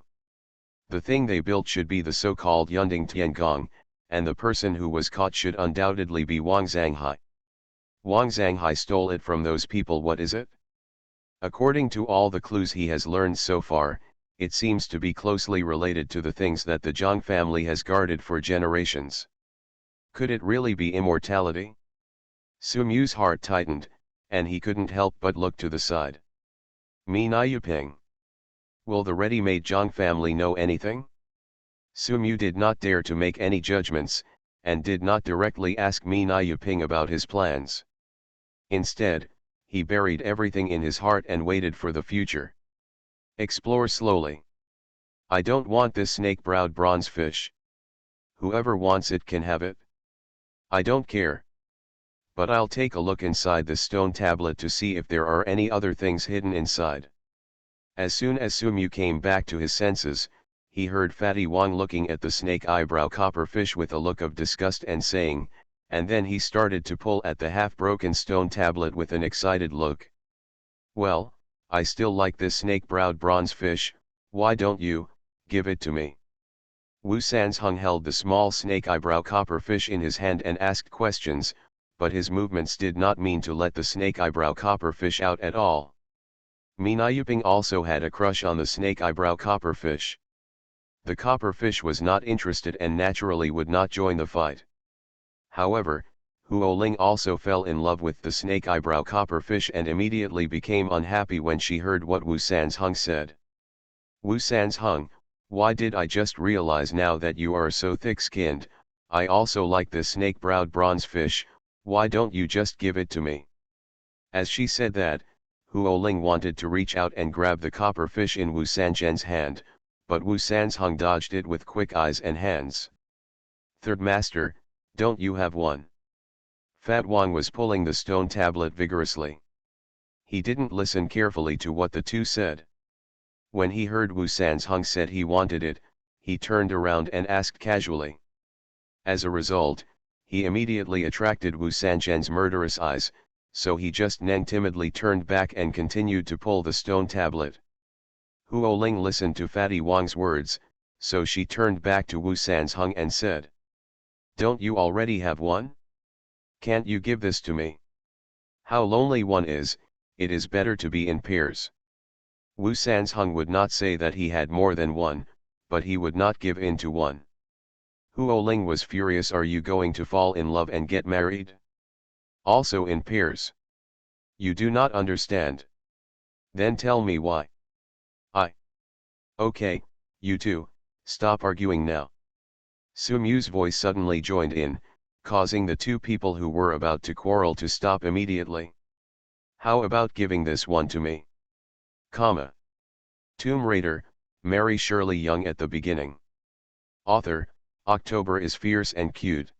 The thing they built should be the so-called Yunding Tiangong, and the person who was caught should undoubtedly be Wang Zhanghai. Wang Zhanghai stole it from those people. What is it? According to all the clues he has learned so far, it seems to be closely related to the things that the Zhang family has guarded for generations. Could it really be immortality? Sumu's heart tightened, and he couldn't help but look to the side. Mi Na Yuping. Will the ready-made Zhang family know anything? Sumu did not dare to make any judgments, and did not directly ask Mi Na Yuping about his plans. Instead, he buried everything in his heart and waited for the future. Explore slowly. I don't want this snake-browed bronze fish. Whoever wants it can have it. I don't care. But I'll take a look inside this stone tablet to see if there are any other things hidden inside. As soon as Sumu came back to his senses, he heard Fatty Wang looking at the snake eyebrow copperfish with a look of disgust and saying, and then he started to pull at the half-broken stone tablet with an excited look. Well, I still like this snake-browed bronze fish, why don't you, give it to me? Wu Sanzheng held the small snake eyebrow copperfish in his hand and asked questions, but his movements did not mean to let the snake eyebrow copperfish out at all. Mi Na Yuping also had a crush on the snake eyebrow copperfish. The copperfish was not interested and naturally would not join the fight. However, Huo Ling also fell in love with the snake eyebrow copperfish and immediately became unhappy when she heard what Wu Sanzheng said. Wu Sanzheng, why did I just realize now that you are so thick-skinned? I also like this snake-browed bronze fish, why don't you just give it to me? As she said that, Huo Ling wanted to reach out and grab the copperfish in Wu Sanzheng's hand, but Wu Sanzheng dodged it with quick eyes and hands. Third Master, don't you have one? Fat Wang was pulling the stone tablet vigorously. He didn't listen carefully to what the two said. When he heard Wu Sanzheng said he wanted it, he turned around and asked casually. As a result, he immediately attracted Wu Sanzheng's murderous eyes, so he just timidly turned back and continued to pull the stone tablet. Huo Ling listened to Fatty Wang's words, so she turned back to Wu Sanzheng and said, don't you already have one? Can't you give this to me? How lonely one is, it is better to be in pairs. Wu Sanzheng would not say that he had more than one, but he would not give in to one. Huo Ling was furious. Are you going to fall in love and get married? Also in pairs? You do not understand. Then tell me why. I. Okay, you two, stop arguing now. Su Mu's voice suddenly joined in, causing the two people who were about to quarrel to stop immediately. How about giving this one to me? Comma. Tomb Raider, marry Shirley young at the beginning. Author, October is fierce and cute.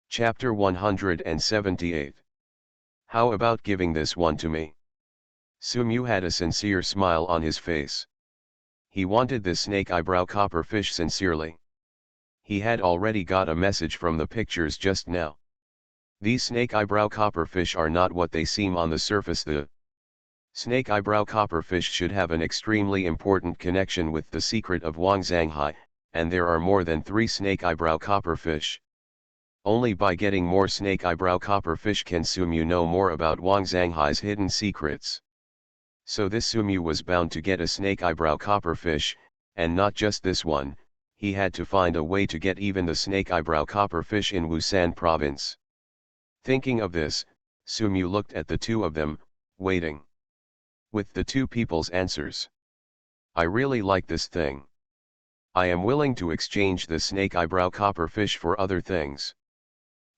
Chapter 178. How about giving this one to me? Su Mu had a sincere smile on his face. He wanted this snake eyebrow copperfish sincerely. He had already got a message from the pictures just now. These snake eyebrow copperfish are not what they seem on the surface. The snake eyebrow copperfish should have an extremely important connection with the secret of Wang Zhanghai, and there are more than 3 snake eyebrow copperfish. Only by getting more snake eyebrow copperfish can Su Mu know more about Wang Zhanghai's hidden secrets. So this Su Mu was bound to get a snake eyebrow copperfish, and not just this one. He had to find a way to get even the snake eyebrow copperfish in Wusan province. Thinking of this, Su Mu looked at the two of them, waiting with the two people's answers. I really like this thing. I am willing to exchange the snake eyebrow copperfish for other things.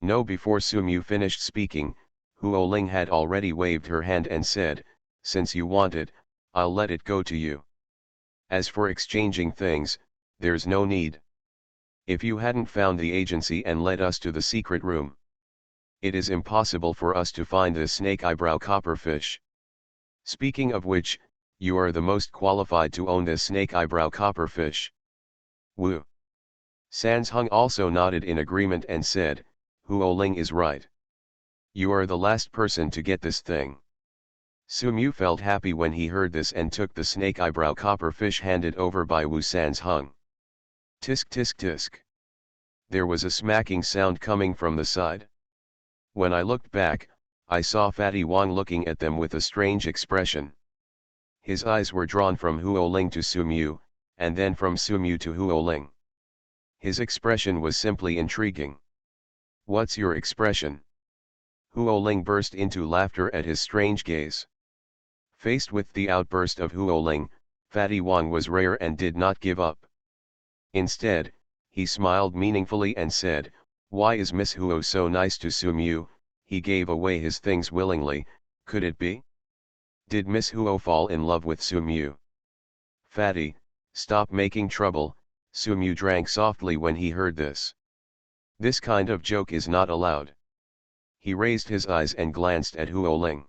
No, before Su Mu finished speaking, Huo Ling had already waved her hand and said, since you want it, I'll let it go to you. As for exchanging things, there's no need. If you hadn't found the agency and led us to the secret room, it is impossible for us to find this snake eyebrow copperfish. Speaking of which, you are the most qualified to own this snake eyebrow copperfish. Wu Sanzheng also nodded in agreement and said, Huo Ling is right. You are the last person to get this thing. Su Mu felt happy when he heard this and took the snake eyebrow copperfish handed over by Wu Sanzheng. Tisk tisk tisk. There was a smacking sound coming from the side. When I looked back, I saw Fatty Wang looking at them with a strange expression. His eyes were drawn from Huo Ling to Su Mu, and then from Su Mu to Huo Ling. His expression was simply intriguing. What's your expression? Huo Ling burst into laughter at his strange gaze. Faced with the outburst of Huo Ling, Fatty Wang was rare and did not give up. Instead, he smiled meaningfully and said, why is Miss Huo so nice to Su Mu? He gave away his things willingly, could it be? Did Miss Huo fall in love with Su Mu? Fatty, stop making trouble, Su Mu drank softly when he heard this. This kind of joke is not allowed. He raised his eyes and glanced at Huo Ling.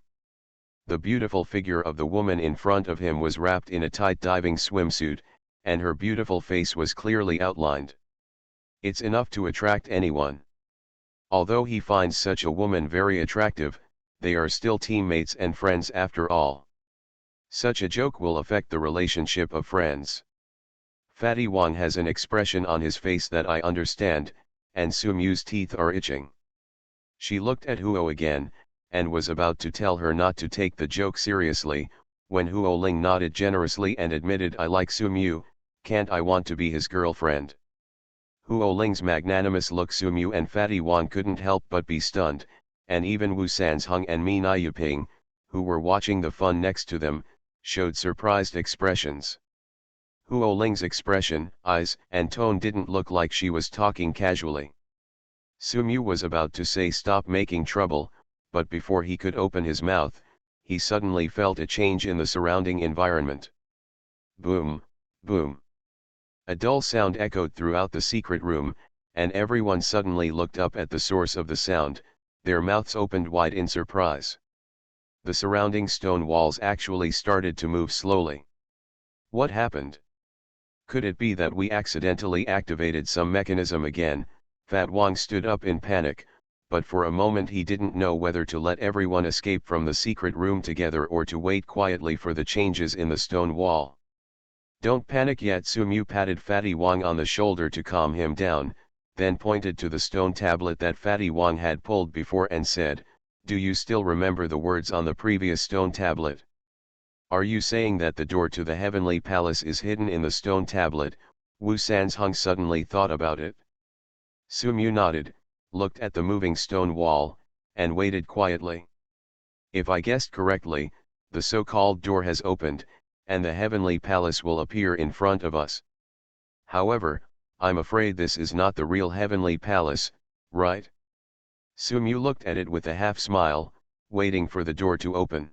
The beautiful figure of the woman in front of him was wrapped in a tight diving swimsuit, and her beautiful face was clearly outlined. It's enough to attract anyone. Although he finds such a woman very attractive, they are still teammates and friends after all. Such a joke will affect the relationship of friends. Fatty Wang has an expression on his face that I understand, and Su Mu's teeth are itching. She looked at Huo again, and was about to tell her not to take the joke seriously, when Huo Ling nodded generously and admitted, I like Su Mu, can't I want to be his girlfriend? Huo Ling's magnanimous look, Su Mu and Fatty Wang couldn't help but be stunned, and even Wu Sanzheng and Mi Nayuping, who were watching the fun next to them, showed surprised expressions. Huo Ling's expression, eyes, and tone didn't look like she was talking casually. Su Mu was about to say stop making trouble, but before he could open his mouth, he suddenly felt a change in the surrounding environment. Boom, boom. A dull sound echoed throughout the secret room, and everyone suddenly looked up at the source of the sound, their mouths opened wide in surprise. The surrounding stone walls actually started to move slowly. What happened? Could it be that we accidentally activated some mechanism again? Fat Wang stood up in panic, but for a moment he didn't know whether to let everyone escape from the secret room together or to wait quietly for the changes in the stone wall. Don't panic yet. Su Mu patted Fatty Wang on the shoulder to calm him down, then pointed to the stone tablet that Fatty Wang had pulled before and said, Do you still remember the words on the previous stone tablet? Are you saying that the door to the heavenly palace is hidden in the stone tablet? Wu Sanzhong suddenly thought about it. Sumu nodded, looked at the moving stone wall, and waited quietly. If I guessed correctly, the so-called door has opened, and the heavenly palace will appear in front of us. However, I'm afraid this is not the real heavenly palace, right? Sumu looked at it with a half-smile, waiting for the door to open.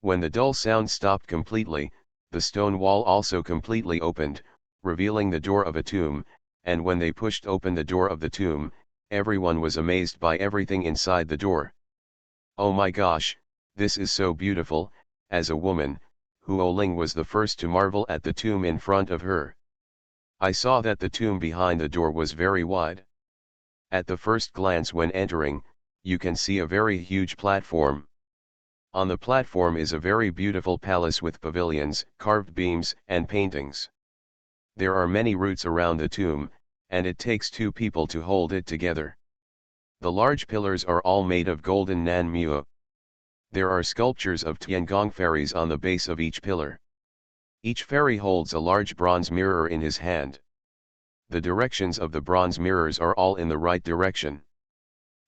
When the dull sound stopped completely, the stone wall also completely opened, revealing the door of a tomb, and when they pushed open the door of the tomb, everyone was amazed by everything inside the door. Oh my gosh, this is so beautiful. As a woman, Huo Ling was the first to marvel at the tomb in front of her. I saw that the tomb behind the door was very wide. At the first glance when entering, you can see a very huge platform. On the platform is a very beautiful palace with pavilions, carved beams, and paintings. There are many roots around the tomb, and it takes two people to hold it together. The large pillars are all made of golden nanmuo. There are sculptures of Tiangong fairies on the base of each pillar. Each fairy holds a large bronze mirror in his hand. The directions of the bronze mirrors are all in the right direction.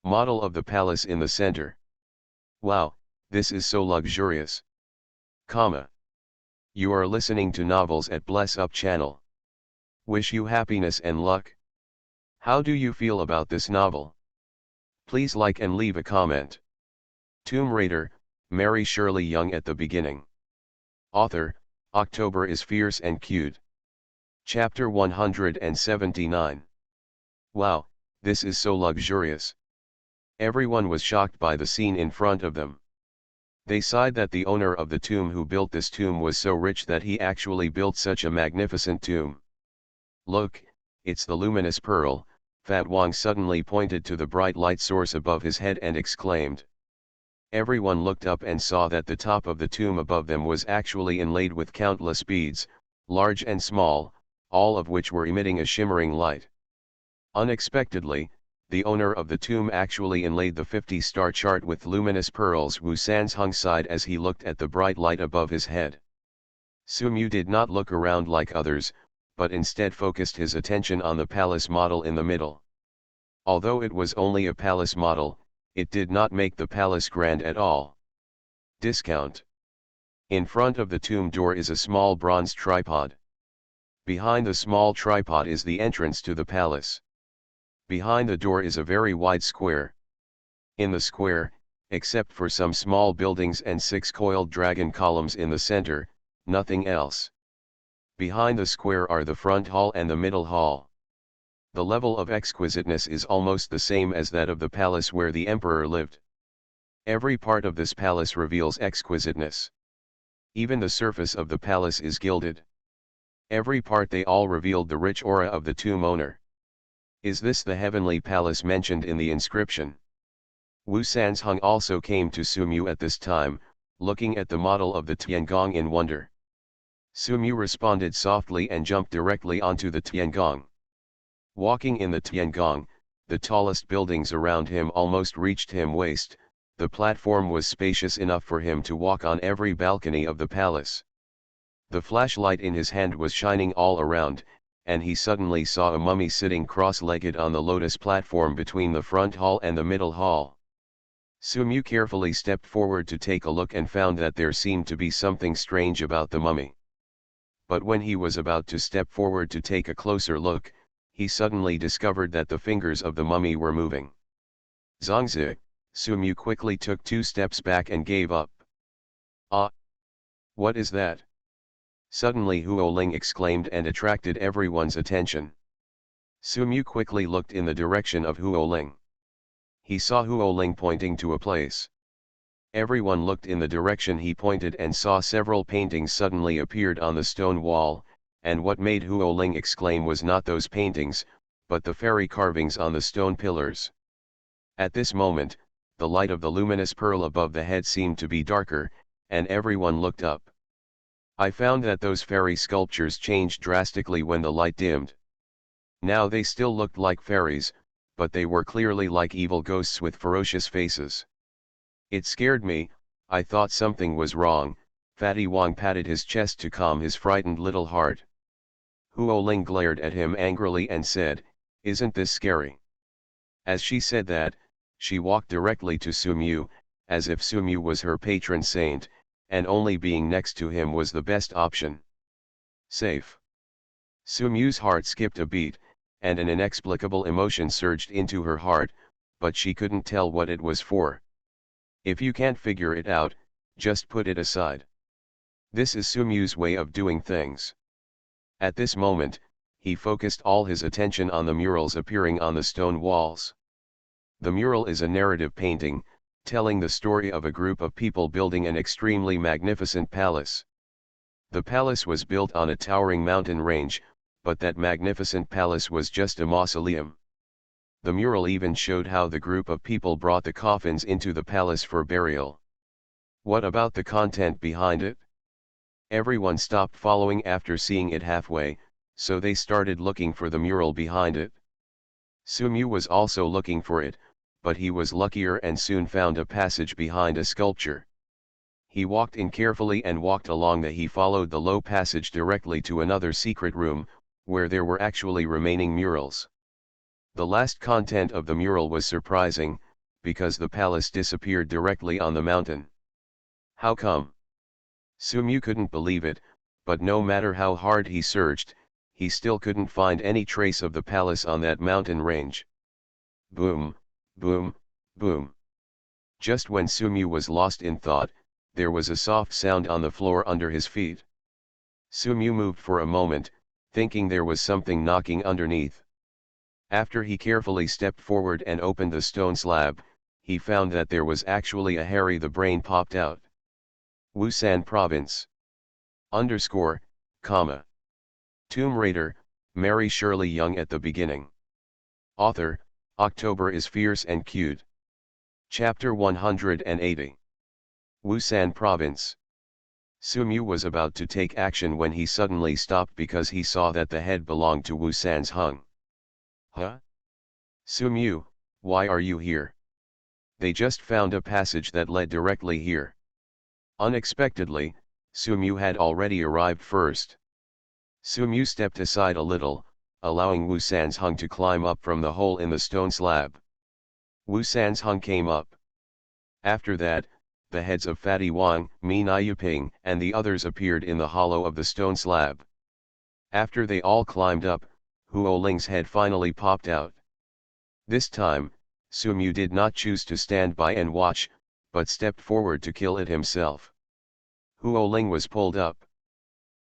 Model of the palace in the center. Wow, this is so luxurious. You are listening to novels at Bless Up channel. Wish you happiness and luck. How do you feel about this novel? Please like and leave a comment. Tomb Raider, Mary Shirley Young at the beginning. Author, October is fierce and cute. Chapter 179. Wow, this is so luxurious. Everyone was shocked by the scene in front of them. They sighed that the owner of the tomb who built this tomb was so rich that he actually built such a magnificent tomb. Look, it's the luminous pearl. Fat Wang suddenly pointed to the bright light source above his head and exclaimed. Everyone looked up and saw that the top of the tomb above them was actually inlaid with countless beads, large and small, all of which were emitting a shimmering light. Unexpectedly, the owner of the tomb actually inlaid the 50-star chart with luminous pearls. Wu Sanzhong sighed as he looked at the bright light above his head. Sumu did not look around like others, but instead focused his attention on the palace model in the middle. Although it was only a palace model, it did not make the palace grand at all. Discount. In front of the tomb door is a small bronze tripod. Behind the small tripod is the entrance to the palace. Behind the door is a very wide square. In the square, except for some small buildings and 6 coiled dragon columns in the center, nothing else. Behind the square are the front hall and the middle hall. The level of exquisiteness is almost the same as that of the palace where the emperor lived. Every part of this palace reveals exquisiteness. Even the surface of the palace is gilded. Every part they all revealed the rich aura of the tomb owner. Is this the heavenly palace mentioned in the inscription? Wu Sanzhong also came to Sumu at this time, looking at the model of the Tiangong in wonder. Sumu responded softly and jumped directly onto the Tiangong. Walking in the Tiangong, the tallest buildings around him almost reached him waist. The platform was spacious enough for him to walk on every balcony of the palace. The flashlight in his hand was shining all around, and he suddenly saw a mummy sitting cross-legged on the lotus platform between the front hall and the middle hall. Sumu carefully stepped forward to take a look and found that there seemed to be something strange about the mummy. But when he was about to step forward to take a closer look, he suddenly discovered that the fingers of the mummy were moving. Zongzi, Sumu quickly took 2 steps back and gave up. Ah! What is that? Suddenly Huo Ling exclaimed and attracted everyone's attention. Sumu quickly looked in the direction of Huo Ling. He saw Huo Ling pointing to a place. Everyone looked in the direction he pointed and saw several paintings suddenly appeared on the stone wall, and what made Huo Ling exclaim was not those paintings, but the fairy carvings on the stone pillars. At this moment, the light of the luminous pearl above the head seemed to be darker, and everyone looked up. I found that those fairy sculptures changed drastically when the light dimmed. Now they still looked like fairies, but they were clearly like evil ghosts with ferocious faces. It scared me, I thought something was wrong. Fatty Wang patted his chest to calm his frightened little heart. Huo Ling glared at him angrily and said, "Isn't this scary?" As she said that, she walked directly to Sumu, as if Sumu was her patron saint, and only being next to him was the best option. Safe. Sumu's heart skipped a beat, and an inexplicable emotion surged into her heart, but she couldn't tell what it was for. If you can't figure it out, just put it aside. This is Sumu's way of doing things. At this moment, he focused all his attention on the murals appearing on the stone walls. The mural is a narrative painting, telling the story of a group of people building an extremely magnificent palace. The palace was built on a towering mountain range, but that magnificent palace was just a mausoleum. The mural even showed how the group of people brought the coffins into the palace for burial. What about the content behind it? Everyone stopped following after seeing it halfway, so they started looking for the mural behind it. Sumu was also looking for it, but he was luckier and soon found a passage behind a sculpture. He walked in carefully and walked along he followed the low passage directly to another secret room, where there were actually remaining murals. The last content of the mural was surprising, because the palace disappeared directly on the mountain. How come? Sumu couldn't believe it, but no matter how hard he searched, he still couldn't find any trace of the palace on that mountain range. Boom, boom, boom. Just when Sumu was lost in thought, there was a soft sound on the floor under his feet. Sumu moved for a moment, thinking there was something knocking underneath. After he carefully stepped forward and opened the stone slab, he found that there was actually a Harry the Brain popped out. Wusan Province. Underscore, comma. Tomb Raider, Mary Shirley Young at the beginning. Author, October is fierce and cute. Chapter 180. Wusan Province. Sumu was about to take action when he suddenly stopped because he saw that the head belonged to Wusan's Hung. Huh? Sumu, why are you here? They just found a passage that led directly here. Unexpectedly, Sumu had already arrived first. Sumu stepped aside a little, allowing Wusan's Hung to climb up from the hole in the stone slab. Wusan's Hung came up. After that, the heads of Fatty Wang, Mi Nayuping, and the others appeared in the hollow of the stone slab. After they all climbed up, Huo Ling's head finally popped out. This time, Sumu did not choose to stand by and watch, but stepped forward to kill it himself. Huo Ling was pulled up.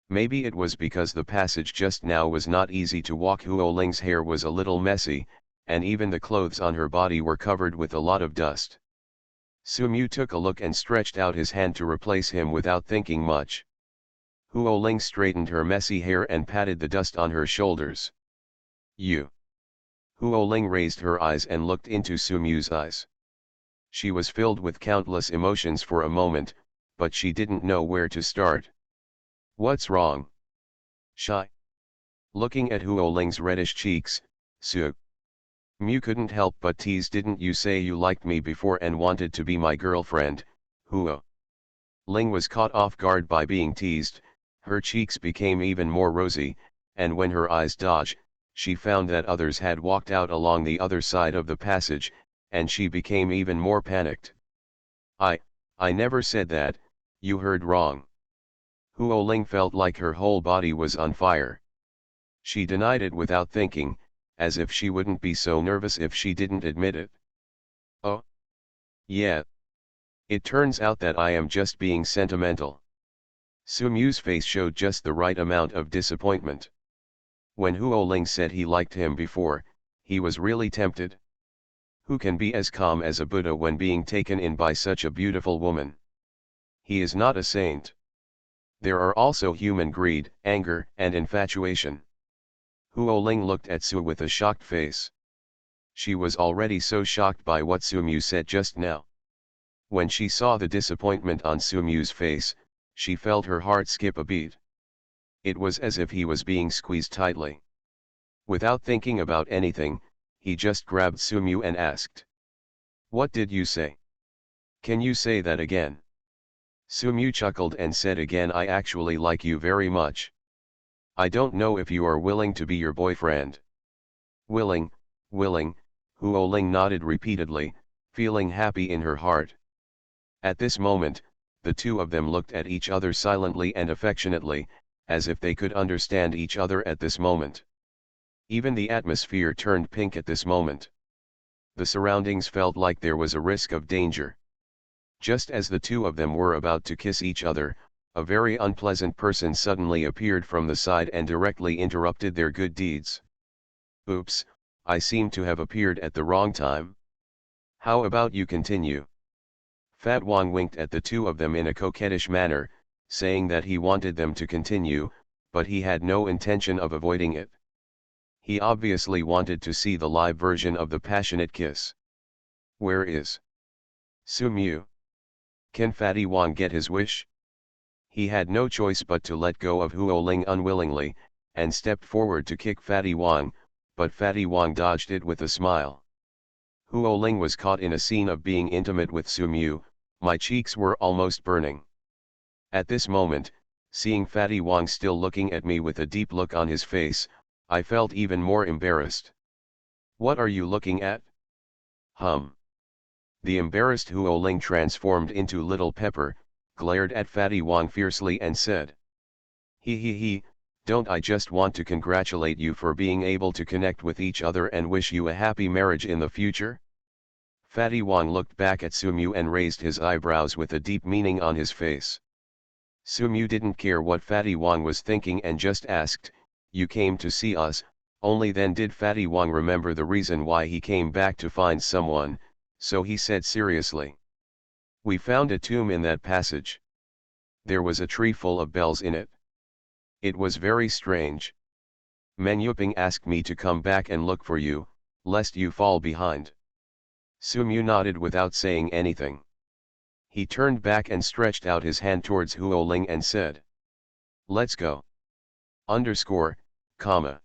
Maybe it was because the passage just now was not easy to walk. Huo Ling's hair was a little messy, and even the clothes on her body were covered with a lot of dust. Sumu took a look and stretched out his hand to replace him without thinking much. Huo Ling straightened her messy hair and patted the dust on her shoulders. You. Huo Ling raised her eyes and looked into Sumu's eyes. She was filled with countless emotions for a moment, but she didn't know where to start. What's wrong? Shy. Looking at Huo Ling's reddish cheeks, Mu couldn't help but tease. Didn't you say you liked me before and wanted to be my girlfriend, Huo? Ling was caught off guard by being teased, her cheeks became even more rosy, and when her eyes dodged, she found that others had walked out along the other side of the passage, and she became even more panicked. I never said that, you heard wrong. Huo Ling felt like her whole body was on fire. She denied it without thinking, as if she wouldn't be so nervous if she didn't admit it. Oh? Yeah. It turns out that I am just being sentimental. Sumu's face showed just the right amount of disappointment. When Huo Ling said he liked him before, he was really tempted. Who can be as calm as a Buddha when being taken in by such a beautiful woman? He is not a saint. There are also human greed, anger, and infatuation. Huo Ling looked at Su with a shocked face. She was already so shocked by what Sumu said just now. When she saw the disappointment on Sumu's face, she felt her heart skip a beat. It was as if he was being squeezed tightly. Without thinking about anything, he just grabbed Sumu and asked. What did you say? Can you say that again? Sumu chuckled and said again, I actually like you very much. I don't know if you are willing to be your boyfriend. Willing, willing, Huoling nodded repeatedly, feeling happy in her heart. At this moment, the two of them looked at each other silently and affectionately, as if they could understand each other at this moment. Even the atmosphere turned pink at this moment. The surroundings felt like there was a risk of danger. Just as the two of them were about to kiss each other, a very unpleasant person suddenly appeared from the side and directly interrupted their good deeds. Oops, I seem to have appeared at the wrong time. How about you continue? Fat Wang winked at the two of them in a coquettish manner, saying that he wanted them to continue, but he had no intention of avoiding it. He obviously wanted to see the live version of the passionate kiss. Where is Sumu? Can Fatty Wang get his wish? He had no choice but to let go of Huoling unwillingly, and stepped forward to kick Fatty Wang, but Fatty Wang dodged it with a smile. Huoling was caught in a scene of being intimate with Sumu. My cheeks were almost burning. At this moment, seeing Fatty Wang still looking at me with a deep look on his face, I felt even more embarrassed. What are you looking at? The embarrassed Huoling transformed into Little Pepper, glared at Fatty Wang fiercely and said, He, don't I just want to congratulate you for being able to connect with each other and wish you a happy marriage in the future? Fatty Wang looked back at Sumu and raised his eyebrows with a deep meaning on his face. Sumu didn't care what Fatty Wang was thinking and just asked, You came to see us? Only then did Fatty Wang remember the reason why he came back to find someone, so he said seriously. We found a tomb in that passage. There was a tree full of bells in it. It was very strange. Menyuping asked me to come back and look for you, lest you fall behind. Sumu nodded without saying anything. He turned back and stretched out his hand towards Huoling and said, Let's go. _, comma.